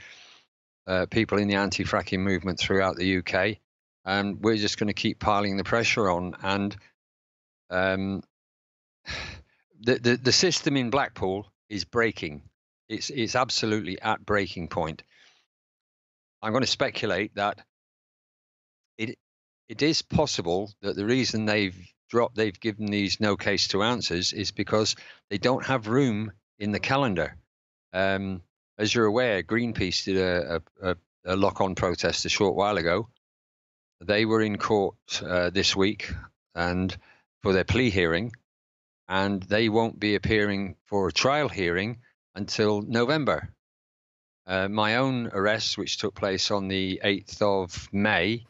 people in the anti-fracking movement throughout the UK, and we're just going to keep piling the pressure on. And the system in Blackpool is breaking. It's absolutely at breaking point. I'm going to speculate that it is possible that the reason they've given these no case to answers is because they don't have room in the calendar. As you're aware, Greenpeace did a lock-on protest a short while ago. They were in court this week and for their plea hearing, and they won't be appearing for a trial hearing until November. My own arrest, which took place on the 8th of May,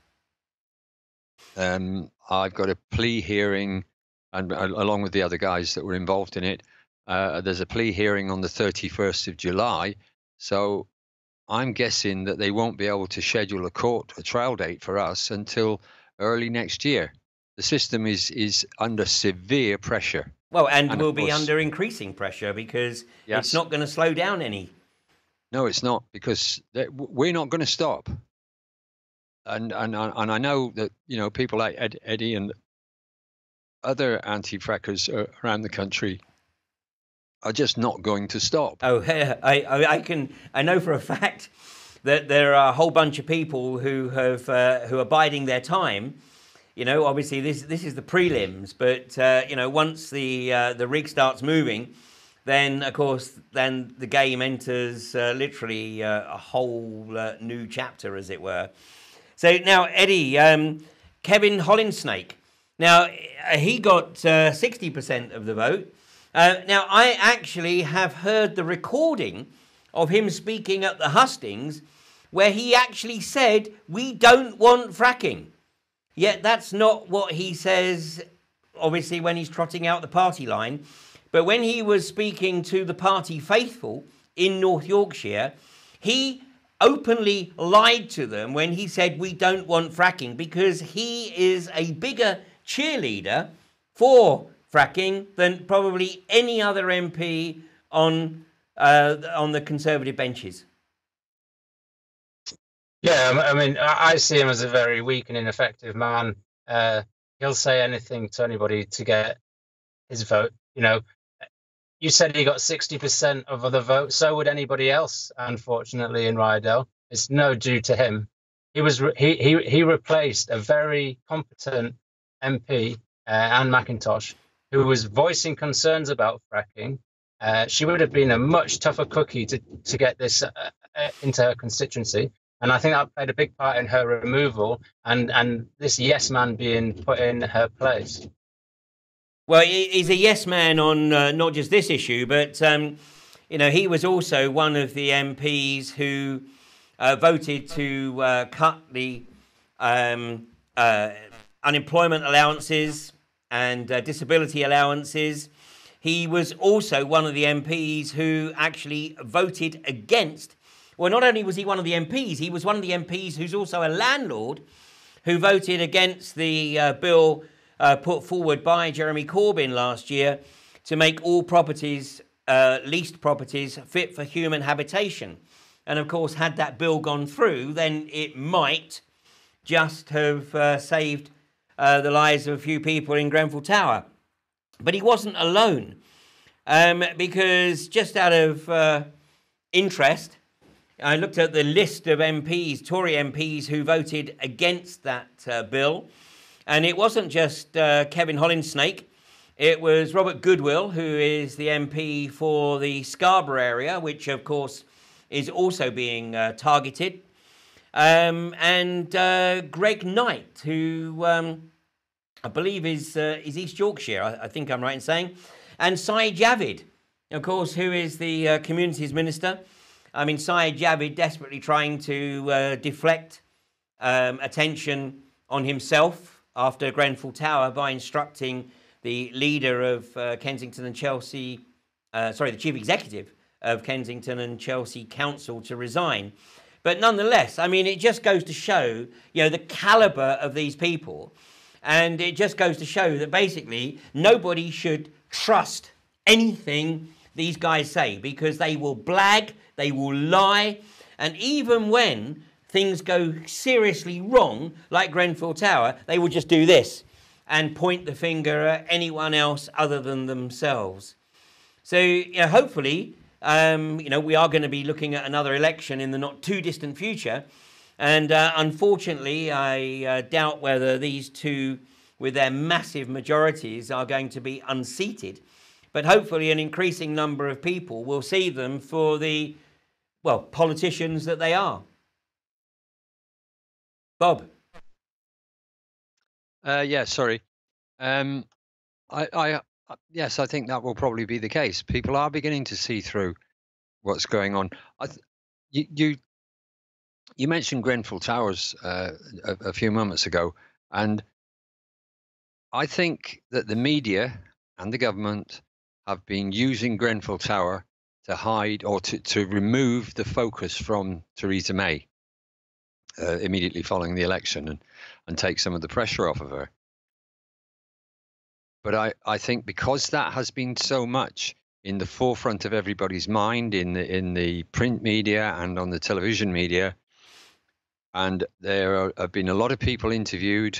I've got a plea hearing, and along with the other guys that were involved in it, there's a plea hearing on the 31st of July. So I'm guessing that they won't be able to schedule a trial date for us until early next year. The system is under severe pressure. Well, and will be under increasing pressure because it's not going to slow down any. No, it's not, because we're not going to stop. And I know that, people like Eddie and other anti-frackers around the country are just not going to stop. Oh, I know for a fact that there are a whole bunch of people who are biding their time. Obviously this is the prelims, but once the rig starts moving, then of course the game enters literally a whole new chapter, as it were. So now, Eddie, Kevin Hollinsnake. Now, he got 60% of the vote. Now, I actually have heard the recording of him speaking at the hustings where he actually said, we don't want fracking. Yet that's not what he says, obviously, when he's trotting out the party line. But when he was speaking to the party faithful in North Yorkshire, he openly lied to them when he said we don't want fracking, because he is a bigger cheerleader for fracking than probably any other MP on the Conservative benches. Yeah, I mean, I see him as a very weak and ineffective man. He'll say anything to anybody to get his vote. You said he got 60% of the vote. So would anybody else, unfortunately, in Rydell. It's no due to him. He replaced a very competent MP, Anne McIntosh, who was voicing concerns about fracking. She would have been a much tougher cookie to get this into her constituency. And I think that played a big part in her removal and this yes man being put in her place. Well, he's a yes man on not just this issue, but, he was also one of the MPs who voted to cut the unemployment allowances and disability allowances. he was also one of the MPs who actually voted against. Well, not only was he one of the MPs, he was one of the MPs who's also a landlord who voted against the bill put forward by Jeremy Corbyn last year to make all properties, leased properties, fit for human habitation. And of course, had that bill gone through, then it might just have saved the lives of a few people in Grenfell Tower. But he wasn't alone, because just out of interest, I looked at the list of MPs, Tory MPs, who voted against that bill. And it wasn't just Kevin Hollinsnake. It was Robert Goodwill, who is the MP for the Scarborough area, which, of course, is also being targeted. And Greg Knight, who I believe is East Yorkshire, I think I'm right in saying. And Syed Javid, of course, who is the Communities Minister. I mean, Syed Javid desperately trying to deflect attention on himself after Grenfell Tower by instructing the leader of Kensington and Chelsea, the chief executive of Kensington and Chelsea Council to resign. But nonetheless, I mean, it just goes to show, the calibre of these people. And it just goes to show that basically nobody should trust anything these guys say, because they will blag, they will lie, and even when things go seriously wrong, like Grenfell Tower, they will just do this and point the finger at anyone else other than themselves. So, hopefully, we are going to be looking at another election in the not too distant future. And unfortunately, I doubt whether these two, with their massive majorities, are going to be unseated. But hopefully an increasing number of people will see them for the, politicians that they are. Bob? Sorry. Yes, I think that will probably be the case. People are beginning to see through what's going on. You mentioned Grenfell Towers a few moments ago, and I think that the media and the government have been using Grenfell Tower to hide or to remove the focus from Theresa May immediately following the election and take some of the pressure off of her. But I think because that has been so much in the forefront of everybody's mind in the print media and on the television media, and there have been a lot of people interviewed,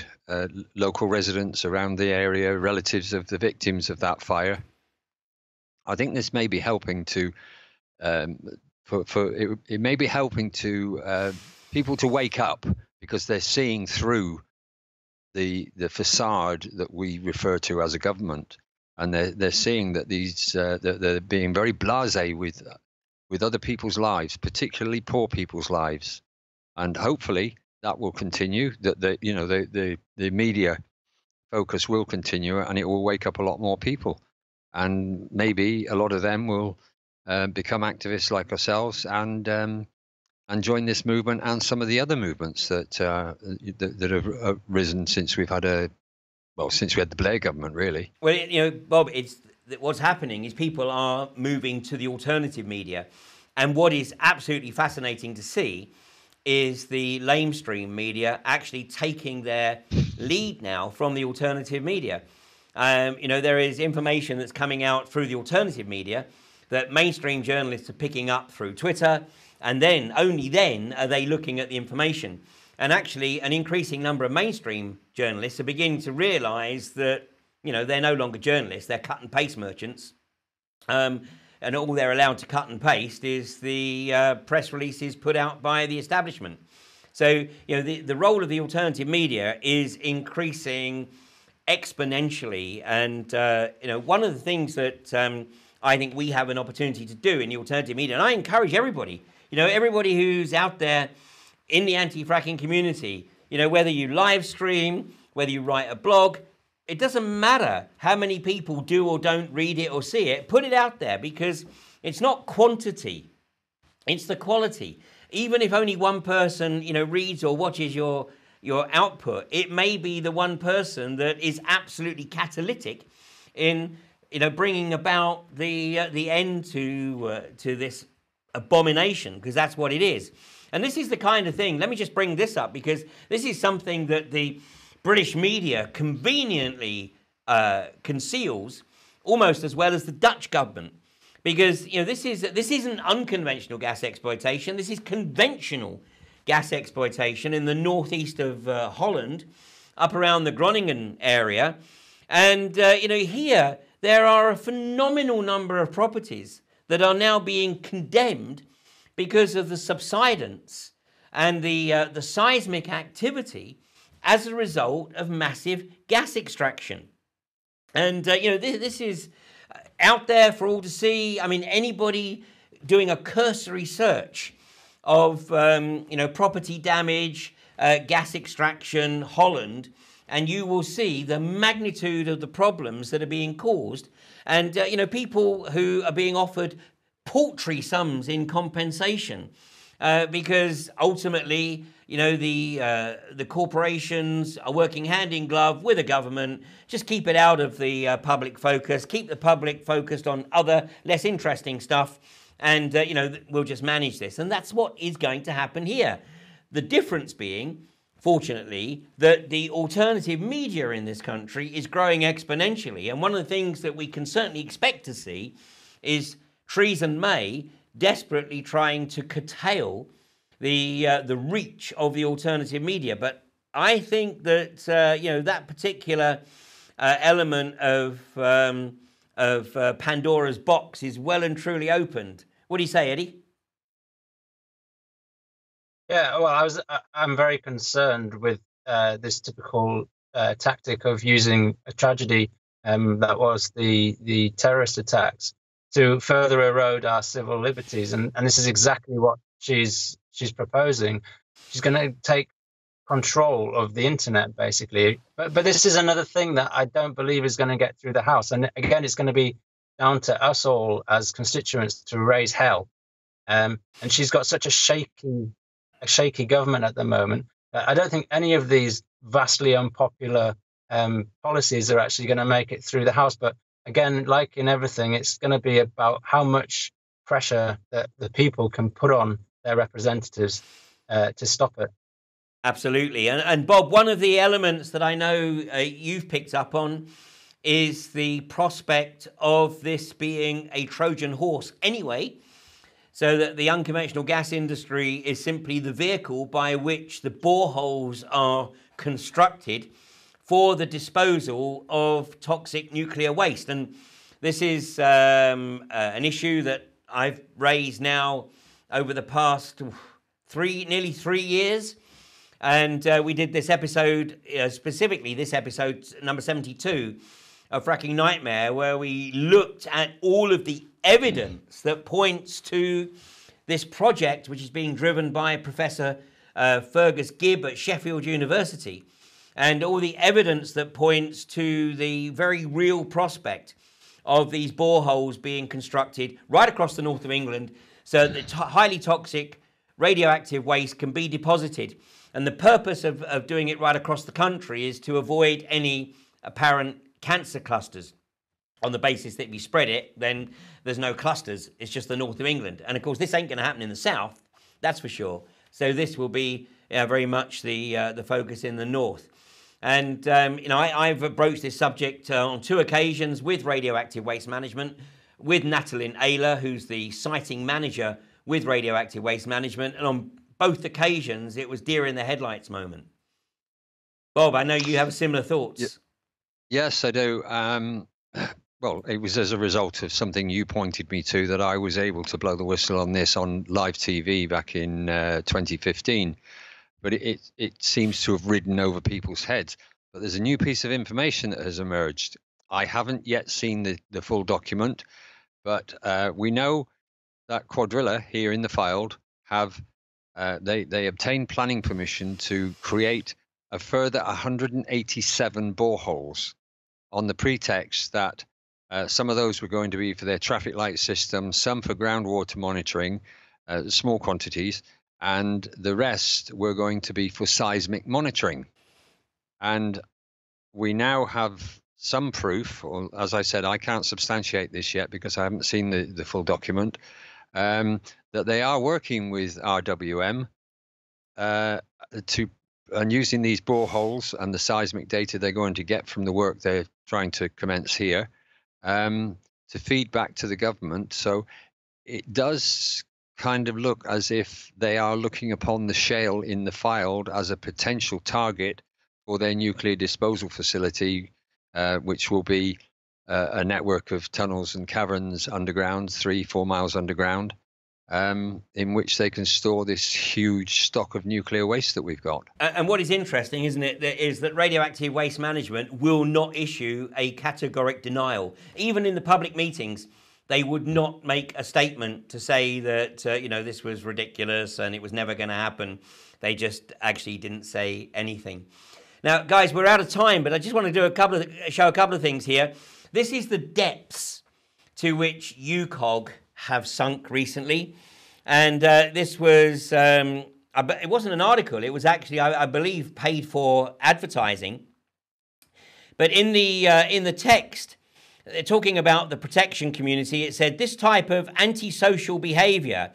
local residents around the area, relatives of the victims of that fire. I think this may be helping to, it may be helping to people to wake up, because they're seeing through the facade that we refer to as a government, and they're seeing that they're being very blasé with other people's lives, particularly poor people's lives, and hopefully that will continue. That the media focus will continue, and it will wake up a lot more people, and maybe a lot of them will become activists like ourselves and join this movement and some of the other movements that have risen since we had the Blair government, really. Well, Bob, what's happening is people are moving to the alternative media, and what is absolutely fascinating to see is the lamestream media actually taking their lead now from the alternative media. There is information that's coming out through the alternative media that mainstream journalists are picking up through Twitter, and then, only then, are they looking at the information. And actually, an increasing number of mainstream journalists are beginning to realise that, they're no longer journalists, they're cut and paste merchants. And all they're allowed to cut and paste is the press releases put out by the establishment. So, the role of the alternative media is increasing exponentially. And, one of the things that I think we have an opportunity to do in the alternative media, and I encourage everybody, everybody who's out there in the anti-fracking community, whether you live stream, whether you write a blog, it doesn't matter how many people do or don't read it or see it. Put it out there, because it's not quantity, it's the quality. Even if only one person, reads or watches your output, it may be the one person that is absolutely catalytic in bringing about the end to this abomination, because that's what it is. And this is the kind of thing, let me just bring this up, because this is something that the British media conveniently conceals almost as well as the Dutch government. Because, this isn't unconventional gas exploitation, this is conventional gas exploitation in the northeast of Holland, up around the Groningen area. And, here there are a phenomenal number of properties that are now being condemned because of the subsidence and the seismic activity as a result of massive gas extraction. And, this is out there for all to see. I mean, anybody doing a cursory search of, property damage, gas extraction, Holland, and you will see the magnitude of the problems that are being caused. And, people who are being offered paltry sums in compensation because ultimately, the corporations are working hand in glove with the government. Just keep it out of the public focus, keep the public focused on other less interesting stuff, and, we'll just manage this. And that's what is going to happen here. The difference being, fortunately, that the alternative media in this country is growing exponentially. And one of the things that we can certainly expect to see is Theresa May desperately trying to curtail the reach of the alternative media. But I think that that particular element of Pandora's box is well and truly opened. What do you say, Eddie? Yeah, well, I'm very concerned with this typical tactic of using a tragedy that was the terrorist attacks to further erode our civil liberties, and this is exactly what she's proposing. She's going to take control of the internet, basically. But this is another thing that I don't believe is going to get through the House. And again, it's going to be down to us all as constituents to raise hell. And she's got such a shaky government at the moment. I don't think any of these vastly unpopular policies are actually going to make it through the House. But again, like in everything, it's going to be about how much pressure that the people can put on their representatives to stop it. Absolutely. And Bob, one of the elements that I know you've picked up on is the prospect of this being a Trojan horse anyway, so that the unconventional gas industry is simply the vehicle by which the boreholes are constructed for the disposal of toxic nuclear waste. And this is an issue that I've raised now over the past nearly 3 years. And we did this episode, specifically this episode, number 72 of Fracking Nightmare, where we looked at all of the evidence that points to this project, which is being driven by Professor Fergus Gibb at Sheffield University, and all the evidence that points to the very real prospect of these boreholes being constructed right across the north of England so that highly toxic radioactive waste can be deposited. And the purpose of doing it right across the country is to avoid any apparent cancer clusters, on the basis that if you spread it, then there's no clusters. It's just the north of England. And of course, this ain't going to happen in the south, that's for sure. So this will be very much the focus in the north. And, I've broached this subject on 2 occasions with Radioactive Waste Management, with Natalin Ayler, who's the siting manager with Radioactive Waste Management. And on both occasions, it was deer in the headlights moment. Bob, I know you have similar thoughts. Yes, I do. Well, it was as a result of something you pointed me to that I was able to blow the whistle on this on live TV back in 2015. But it seems to have ridden over people's heads. But there's a new piece of information that has emerged. I haven't yet seen the full document, but we know that Quadrilla here in the Fylde have they obtained planning permission to create a further 187 boreholes on the pretext that some of those were going to be for their traffic light system, some for groundwater monitoring, small quantities, and the rest were going to be for seismic monitoring. And we now have some proof, or as I said, I can't substantiate this yet because I haven't seen the full document, that they are working with RWM and using these boreholes and the seismic data they're going to get from the work they're trying to commence here to feed back to the government. So it does kind of look as if they are looking upon the shale in the Fylde as a potential target for their nuclear disposal facility, which will be a network of tunnels and caverns underground, 3-4 miles underground, in which they can store this huge stock of nuclear waste that we've got. And what is interesting, isn't it, is that Radioactive Waste Management will not issue a categoric denial. Even in the public meetings, they would not make a statement to say that, this was ridiculous and it was never going to happen. They just actually didn't say anything. Now, guys, we're out of time, but I just want to show a couple of things here. This is the depths to which UCOG have sunk recently. And this was, it wasn't an article, it was actually, I believe, paid for advertising. But in the text, talking about the protection community, it said, this type of antisocial behaviour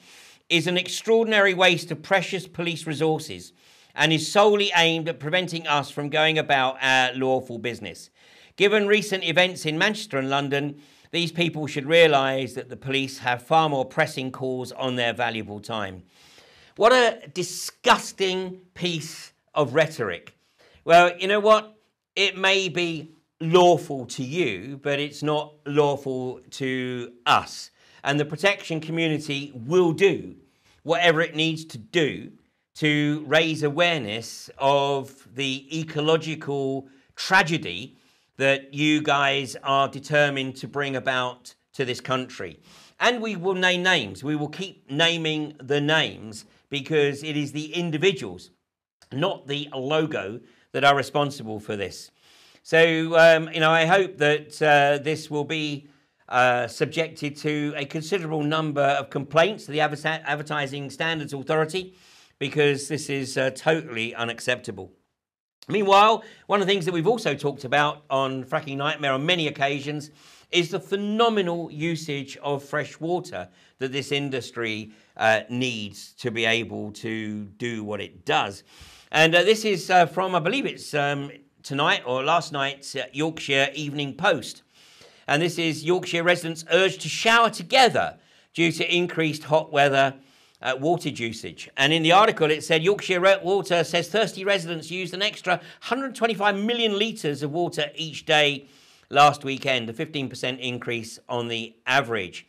is an extraordinary waste of precious police resources and is solely aimed at preventing us from going about our lawful business. Given recent events in Manchester and London, these people should realise that the police have far more pressing calls on their valuable time. What a disgusting piece of rhetoric. Well, you know what? It may be lawful to you, but it's not lawful to us. And the protection community will do whatever it needs to do to raise awareness of the ecological tragedy that you guys are determined to bring about to this country. And we will name names. We will keep naming the names because it is the individuals, not the logo, that are responsible for this. So, I hope that this will be subjected to a considerable number of complaints to the Advertising Standards Authority, because this is totally unacceptable. Meanwhile, one of the things that we've also talked about on Fracking Nightmare on many occasions is the phenomenal usage of fresh water that this industry needs to be able to do what it does. And this is from, I believe it's tonight or last night's Yorkshire Evening Post. And this is Yorkshire residents urged to shower together due to increased hot weather water usage. And in the article it said Yorkshire Water says thirsty residents used an extra 125 million litres of water each day last weekend, a 15% increase on the average.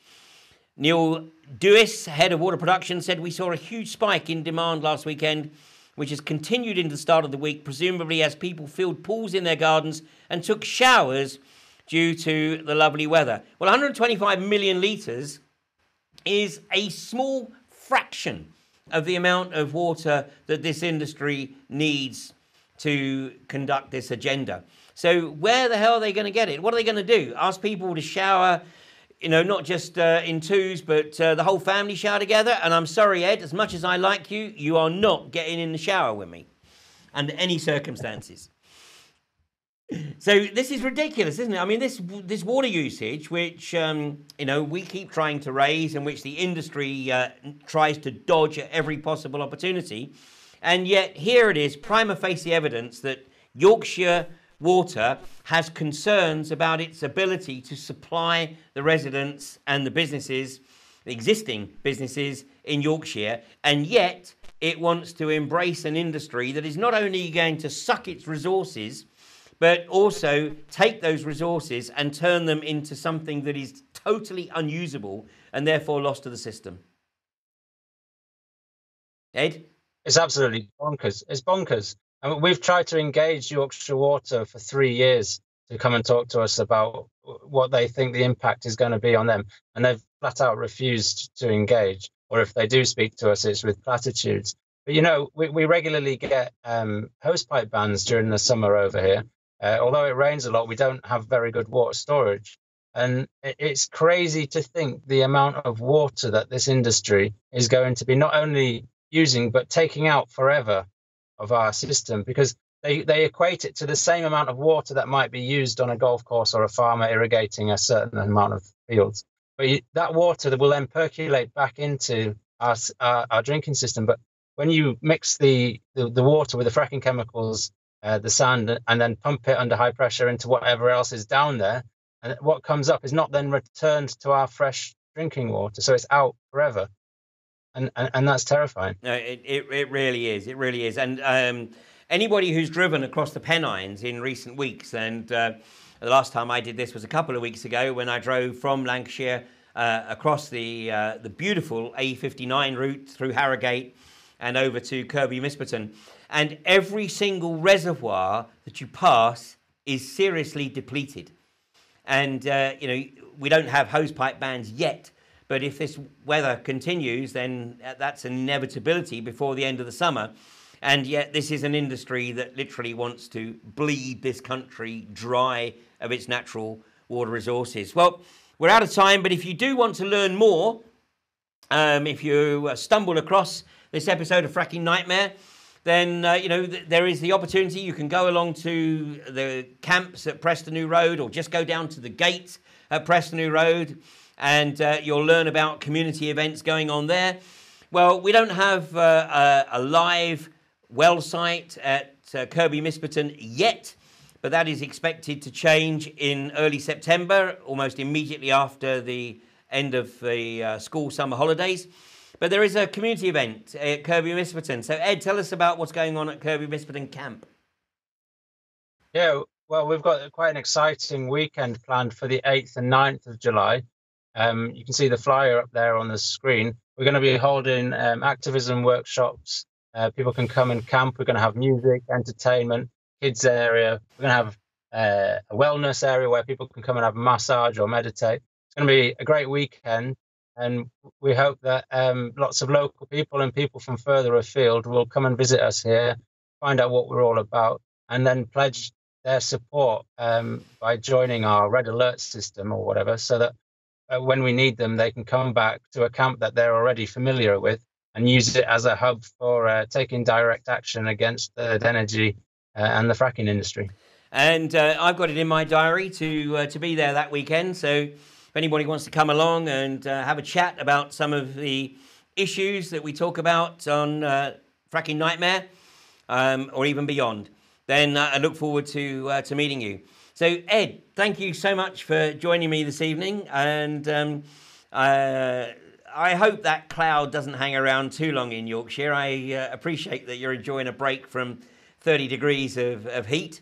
Neil Dewis, head of water production, said we saw a huge spike in demand last weekend, which has continued into the start of the week, presumably as people filled pools in their gardens and took showers due to the lovely weather. Well, 125 million litres is a small fraction of the amount of water that this industry needs to conduct this agenda. So where the hell are they going to get it? What are they going to do? Ask people to shower, not just in twos, but the whole family shower together? And I'm sorry, Ed, as much as I like you, you are not getting in the shower with me under any circumstances. So this is ridiculous, isn't it? I mean, this water usage, which, we keep trying to raise and which the industry tries to dodge at every possible opportunity. And yet here it is, prima facie evidence that Yorkshire Water has concerns about its ability to supply the residents and the businesses, the existing businesses in Yorkshire. And yet it wants to embrace an industry that is not only going to suck its resources, but also take those resources and turn them into something that is totally unusable and therefore lost to the system. Ed? It's absolutely bonkers. It's bonkers. I mean, we've tried to engage Yorkshire Water for 3 years to come and talk to us about what they think the impact is going to be on them. And they've flat out refused to engage. Or if they do speak to us, it's with platitudes. But, we regularly get hosepipe bans during the summer over here. Although it rains a lot, we don't have very good water storage. And it's crazy to think the amount of water that this industry is going to be not only using, but taking out forever of our system, because they equate it to the same amount of water that might be used on a golf course or a farmer irrigating a certain amount of fields. But that water will then percolate back into our drinking system. But when you mix the water with the fracking chemicals, the sand, and then pump it under high pressure into whatever else is down there, and what comes up is not then returned to our fresh drinking water, so it's out forever, and that's terrifying. No, it really is. It really is. And anybody who's driven across the Pennines in recent weeks, and the last time I did this was a couple of weeks ago when I drove from Lancashire across the beautiful A59 route through Harrogate and over to Kirby Misperton. And every single reservoir that you pass is seriously depleted. And, we don't have hosepipe bans yet, but if this weather continues, then that's an inevitability before the end of the summer. And yet this is an industry that literally wants to bleed this country dry of its natural water resources. Well, we're out of time, but if you do want to learn more, if you stumble across this episode of Fracking Nightmare, then, there is the opportunity. You can go along to the camps at Prestonnew Road or just go down to the gate at Prestonnew Road and you'll learn about community events going on there. Well, we don't have a live well site at Kirby Misperton yet, but that is expected to change in early September, almost immediately after the end of the school summer holidays. But there is a community event at Kirby Misperton. So, Ed, tell us about what's going on at Kirby Misperton Camp. Yeah, well, we've got quite an exciting weekend planned for the 8th and 9th of July. You can see the flyer up there on the screen. We're going to be holding activism workshops. People can come and camp. We're going to have music, entertainment, kids area. We're going to have a wellness area where people can come and have a massage or meditate. It's going to be a great weekend. And we hope that lots of local people and people from further afield will come and visit us here, find out what we're all about, and then pledge their support by joining our red alert system or whatever, so that when we need them, they can come back to a camp that they're already familiar with and use it as a hub for taking direct action against the energy and the fracking industry. And I've got it in my diary to be there that weekend. So if anybody wants to come along and have a chat about some of the issues that we talk about on Fracking Nightmare, or even beyond, then I look forward to meeting you. So, Ed, thank you so much for joining me this evening. And I hope that cloud doesn't hang around too long in Yorkshire. I appreciate that you're enjoying a break from 30 degrees of heat.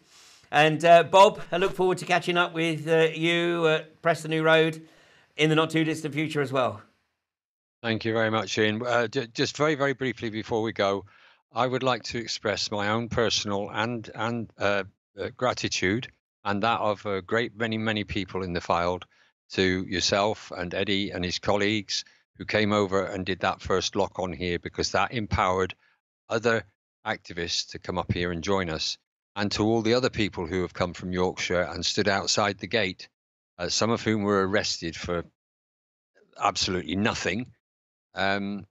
And Bob, I look forward to catching up with you at Prestonnew Road in the not too distant future as well. Thank you very much, Ian. Just very, very briefly before we go, I would like to express my own personal and gratitude and that of a great many people in the field to yourself and Eddie and his colleagues who came over and did that first lock on here, because that empowered other activists to come up here and join us. And to all the other people who have come from Yorkshire and stood outside the gate, some of whom were arrested for absolutely nothing, for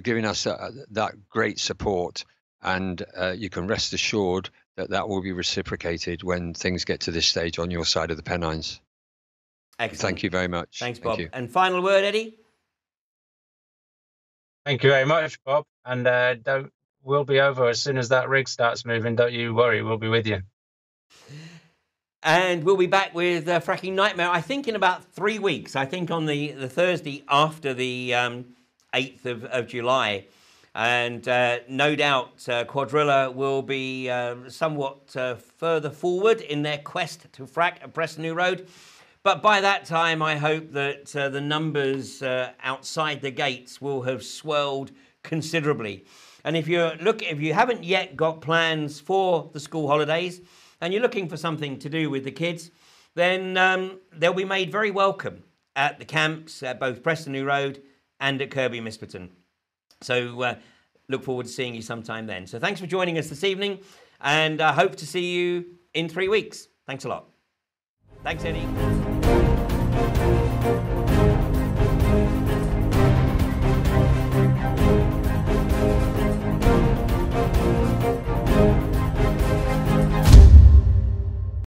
giving us that great support. And you can rest assured that that will be reciprocated when things get to this stage on your side of the Pennines. Excellent. Thank you very much. Thanks, Bob. Thank you. And final word, Eddie? Thank you very much, Bob. And we'll be over as soon as that rig starts moving. Don't you worry, we'll be with you. And we'll be back with Fracking Nightmare, I think, in about 3 weeks. I think on the Thursday after the 8th of July. And no doubt Quadrilla will be somewhat further forward in their quest to frack at Prestonnew Road. But by that time, I hope that the numbers outside the gates will have swelled considerably. And if you haven't yet got plans for the school holidays and you're looking for something to do with the kids, then they'll be made very welcome at the camps at both Prestonnew Road and at Kirby Misperton. So look forward to seeing you sometime then. So thanks for joining us this evening, and I hope to see you in 3 weeks. Thanks a lot. Thanks, Eddie.